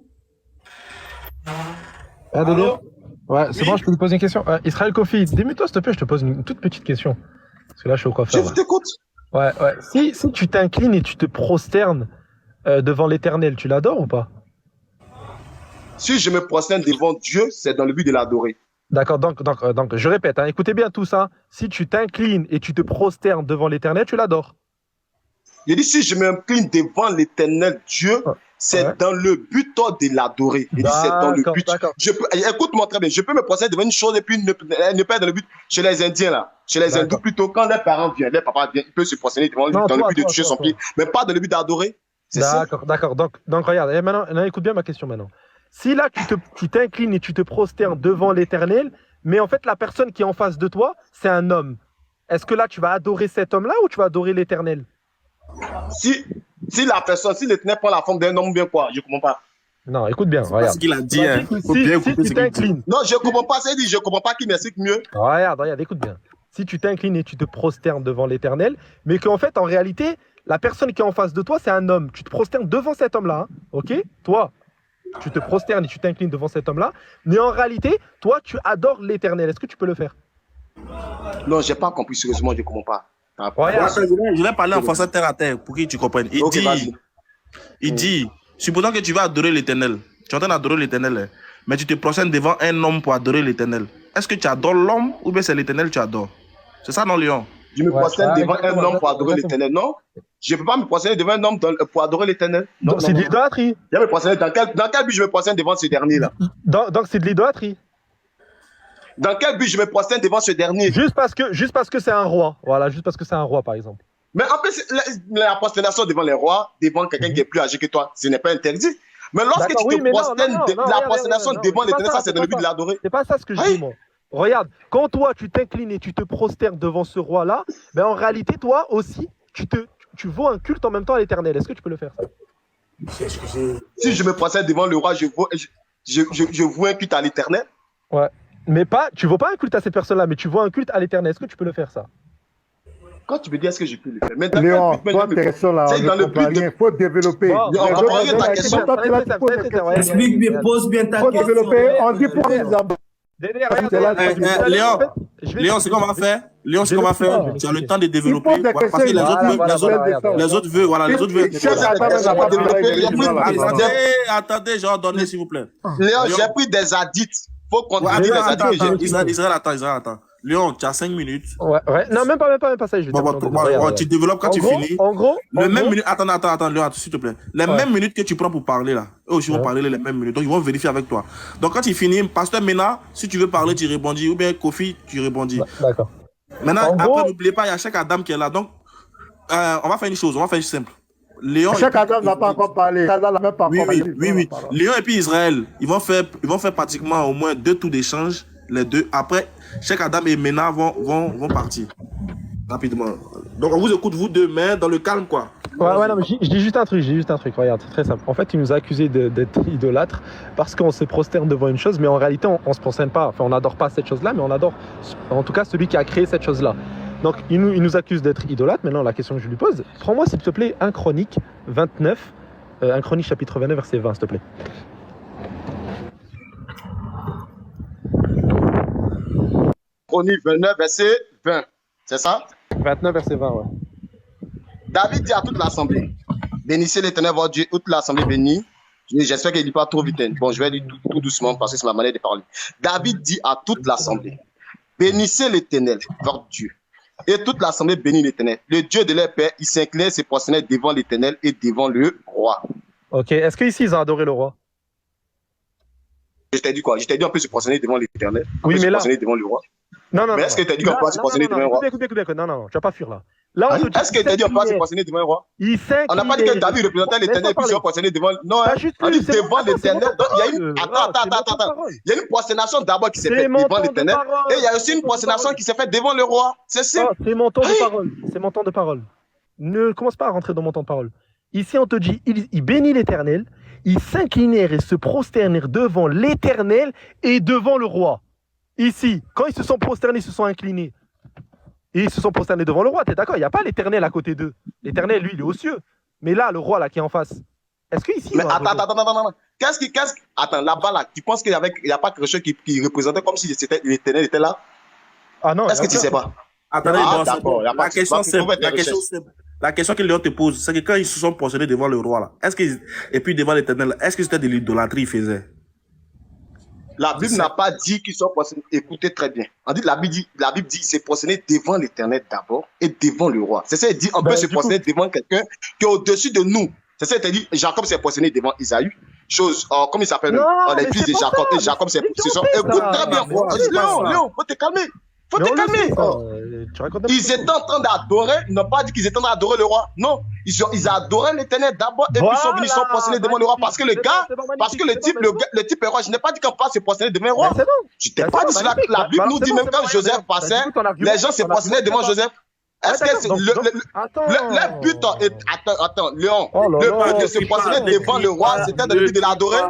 Ouais, c'est bon, je peux lui poser une question. Israël Kofi, démute-toi, s'il te plaît, je te pose une toute petite question. Parce que là, je suis au coiffeur. Je t'écoute. Ouais. Si tu t'inclines et tu te prosternes devant l'Éternel, tu l'adores ou pas? Si je me prosterne devant Dieu, c'est dans le but de l'adorer. D'accord, donc je répète, écoutez bien tout ça. Si tu t'inclines et tu te prosternes devant l'Éternel, tu l'adores. Il dit, si je m'incline devant l'Éternel Dieu, c'est dans le but de l'adorer. Il dit, c'est dans le but. Écoute-moi très bien, je peux me prosterner devant une chose et puis ne pas être dans le but. Chez les Indiens, là, chez les hindous plutôt, quand les parents viennent, les papas viennent, ils peuvent se prosterner devant lui dans le but de toucher son pied, mais pas dans le but d'adorer. C'est ça. D'accord. Donc regarde, et maintenant, écoute bien ma question maintenant. Si là, tu t'inclines et tu te prosternes devant l'Éternel, mais en fait, la personne qui est en face de toi, c'est un homme. Est-ce que là, tu vas adorer cet homme-là ou tu vas adorer l'Éternel? Si la personne, si l'Éternel prend la forme d'un homme, bien quoi, je ne comprends pas. Non, écoute bien, regarde. C'est ce qu'il a dit. Hein. Si tu t'inclines. Non, je ne comprends pas, c'est dit, je ne comprends pas qui m'explique mieux. Regarde, écoute bien. Si tu t'inclines et tu te prosternes devant l'Éternel, mais qu'en fait, en réalité, la personne qui est en face de toi, c'est un homme. Tu te prosternes devant cet homme-là, hein, ok? Toi, tu te prosternes et tu t'inclines devant cet homme-là, mais en réalité, toi, tu adores l'Éternel. Est-ce que tu peux le faire? Non, je n'ai pas compris, sérieusement, je ne comprends pas. Regarde. Je vais parler en français terre à terre pour que tu comprennes. Il dit, supposons que tu vas adorer l'Éternel. Tu es en train d'adorer l'Éternel, hein, mais tu te prosternes devant un homme pour adorer l'Éternel. Est-ce que tu adores l'homme ou bien c'est l'Éternel que tu adores? C'est ça, non, Léon? Je me prosterne devant un homme pour adorer l'Éternel. Non, je ne peux pas me prosterner devant un homme pour adorer l'Éternel. C'est de l'idolâtrie. Je vais me prosterner dans quel but je me prosterne devant ce dernier-là? Donc c'est de l'idolâtrie. Dans quel but je me prosterne devant ce dernier? Juste parce que c'est un roi. Voilà, juste parce que c'est un roi, par exemple. Mais en plus, la prosternation devant les rois, devant quelqu'un qui est plus âgé que toi, ce n'est pas interdit. Mais lorsque tu te prosternes, la prosternation devant l'Éternel, ça c'est dans le but de l'adorer. C'est pas ça ce que je dis, moi. Regarde, quand toi tu t'inclines et tu te prosternes devant ce roi-là, ben en réalité, toi aussi, tu vaux un culte en même temps à l'Éternel. Est-ce que tu peux le faire, ça? Si je me prosterne devant le roi, je vaux un culte à l'Éternel. Ouais. Mais tu vaux pas un culte à cette personne-là, mais tu vaux un culte à l'Éternel. Est-ce que tu peux le faire, ça? Quand tu me dis est-ce que je peux le faire? Mais Léon, toi, tes questions là, c'est dans le but de... Il faut développer. ta question. Explique bien, pose bien ta question. Il faut développer, on dit pour les hommes. Léon, c'est qu'on va faire. Tu as le temps de développer. Parce que les autres veulent. Attendez, j'ai ordonné, s'il vous plaît. Léon, j'ai pris des addicts. Faut qu'on dise les addicts. Israël, attends. Léon, tu as 5 minutes. Ouais. Non, même pas ça. Tu développes quand tu finis. En gros. Attends, Léon, s'il te plaît. Les mêmes minutes que tu prends pour parler là. Eux aussi vont parler les mêmes minutes. Donc ils vont vérifier avec toi. Donc quand tu finis, Pasteur Mena, si tu veux parler, tu répondis. Ou bien Kofi, tu répondis. D'accord. Maintenant, après, n'oubliez pas, il y a chaque Adam qui est là. Donc, on va faire une chose, simple. Léon. Chaque Adam n'a pas encore parlé. Oui. Léon et puis Israël, ils vont faire pratiquement au moins 2 tours d'échange. Les deux. Après, Cheikh Adam et Mena vont partir rapidement. Donc on vous écoute vous deux, mais dans le calme quoi. Ouais, non, mais je dis juste un truc. Regarde, c'est très simple. En fait, il nous a accusés d'être idolâtres parce qu'on se prosterne devant une chose, mais en réalité, on se prosterne pas. Enfin, on n'adore pas cette chose-là, mais on adore, en tout cas, celui qui a créé cette chose-là. Donc, il nous accuse d'être idolâtres. Maintenant, la question que je lui pose, prends-moi s'il te plaît 1 Chronique 29, 1 Chronique chapitre 29, verset 20, s'il te plaît. Chronique 29, verset 20. C'est ça? 29, verset 20, ouais. David dit à toute l'assemblée, bénissez l'Éternel, votre Dieu, toute l'assemblée bénie. J'espère qu'il ne dit pas trop vite. Bon, je vais dire tout doucement parce que c'est ma manière de parler. David dit à toute l'assemblée, bénissez l'Éternel, votre Dieu. Et toute l'assemblée bénit l'Éternel. Le Dieu de leur père, il s'inclinait, se prosternait devant l'Éternel et devant le roi. Ok, est-ce qu'ici ils ont adoré le roi? Je t'ai dit quoi? Je t'ai dit on peut se prosterner devant l'Éternel. Oui, mais là. Se prosterner devant le roi. Non. Mais est-ce que tu as dit qu'on peut se prosterner devant le roi? Écoute, non, tu vas pas fuir là. Là, est-ce que tu as dit qu'on peut se prosterner devant le roi? On n'a pas dit que David représentait l'Éternel et puis se prosterner devant. Non, on dit devant l'Éternel. Il y a une. Attends. Il y a une prosternation d'abord qui s'est faite devant l'Éternel et il y a aussi une prosternation qui s'est faite devant le roi. C'est simple. C'est mon temps de parole. Ne commence pas à rentrer dans mon temps de parole. Ici, on te dit, il bénit l'Éternel, ils s'inclinèrent et se prosternèrent devant l'Éternel et devant le roi. Ici, quand ils se sont prosternés, ils se sont inclinés. Et ils se sont prosternés devant le roi, t'es d'accord? Il n'y a pas l'Éternel à côté d'eux. L'Éternel, lui, il est aux cieux. Mais là, le roi, là, qui est en face. Est-ce qu'ici... Mais attends. Attends, là-bas, là, tu penses qu'il n'y a pas quelque chose qui représentait comme si l'Éternel était là? Ah non. Est-ce que tu ne sais pas? Attendez, d'accord. La question simple. La question que Léon te pose, c'est que quand ils se sont prosternés devant le roi, là, et puis devant l'Éternel, est-ce que c'était de l'idolâtrie qu'ils faisaient? La Bible n'a pas dit qu'ils sont prosternés. Écoutez très bien. La Bible dit qu'ils s'est prosterné devant l'Éternel d'abord et devant le roi. C'est ça, il dit on peut se prosterner devant quelqu'un qui est au-dessus de nous. C'est ça, il dit Jacob s'est prosterné devant Isaïe. Comment il s'appelle? Les fils de Jacob. Et Jacob s'est prosterné. Écoute très bien. Léon, faut te calmer. Ils étaient en train d'adorer, ils n'ont pas dit qu'ils étaient en train d'adorer le roi. Non, Ils adoraient l'Éternel d'abord et puis ils sont venus, ils sont prosternés devant le roi. Parce que le gars, parce que le type est roi. Je n'ai pas dit qu'on passe se prosterner devant le roi. Je t'ai pas dit cela. La Bible nous dit même quand Joseph passait, les gens se prosternaient devant Joseph. Est-ce que le but est... Attends, Léon. Le but de se prosterner devant le roi, c'était de l'adorer.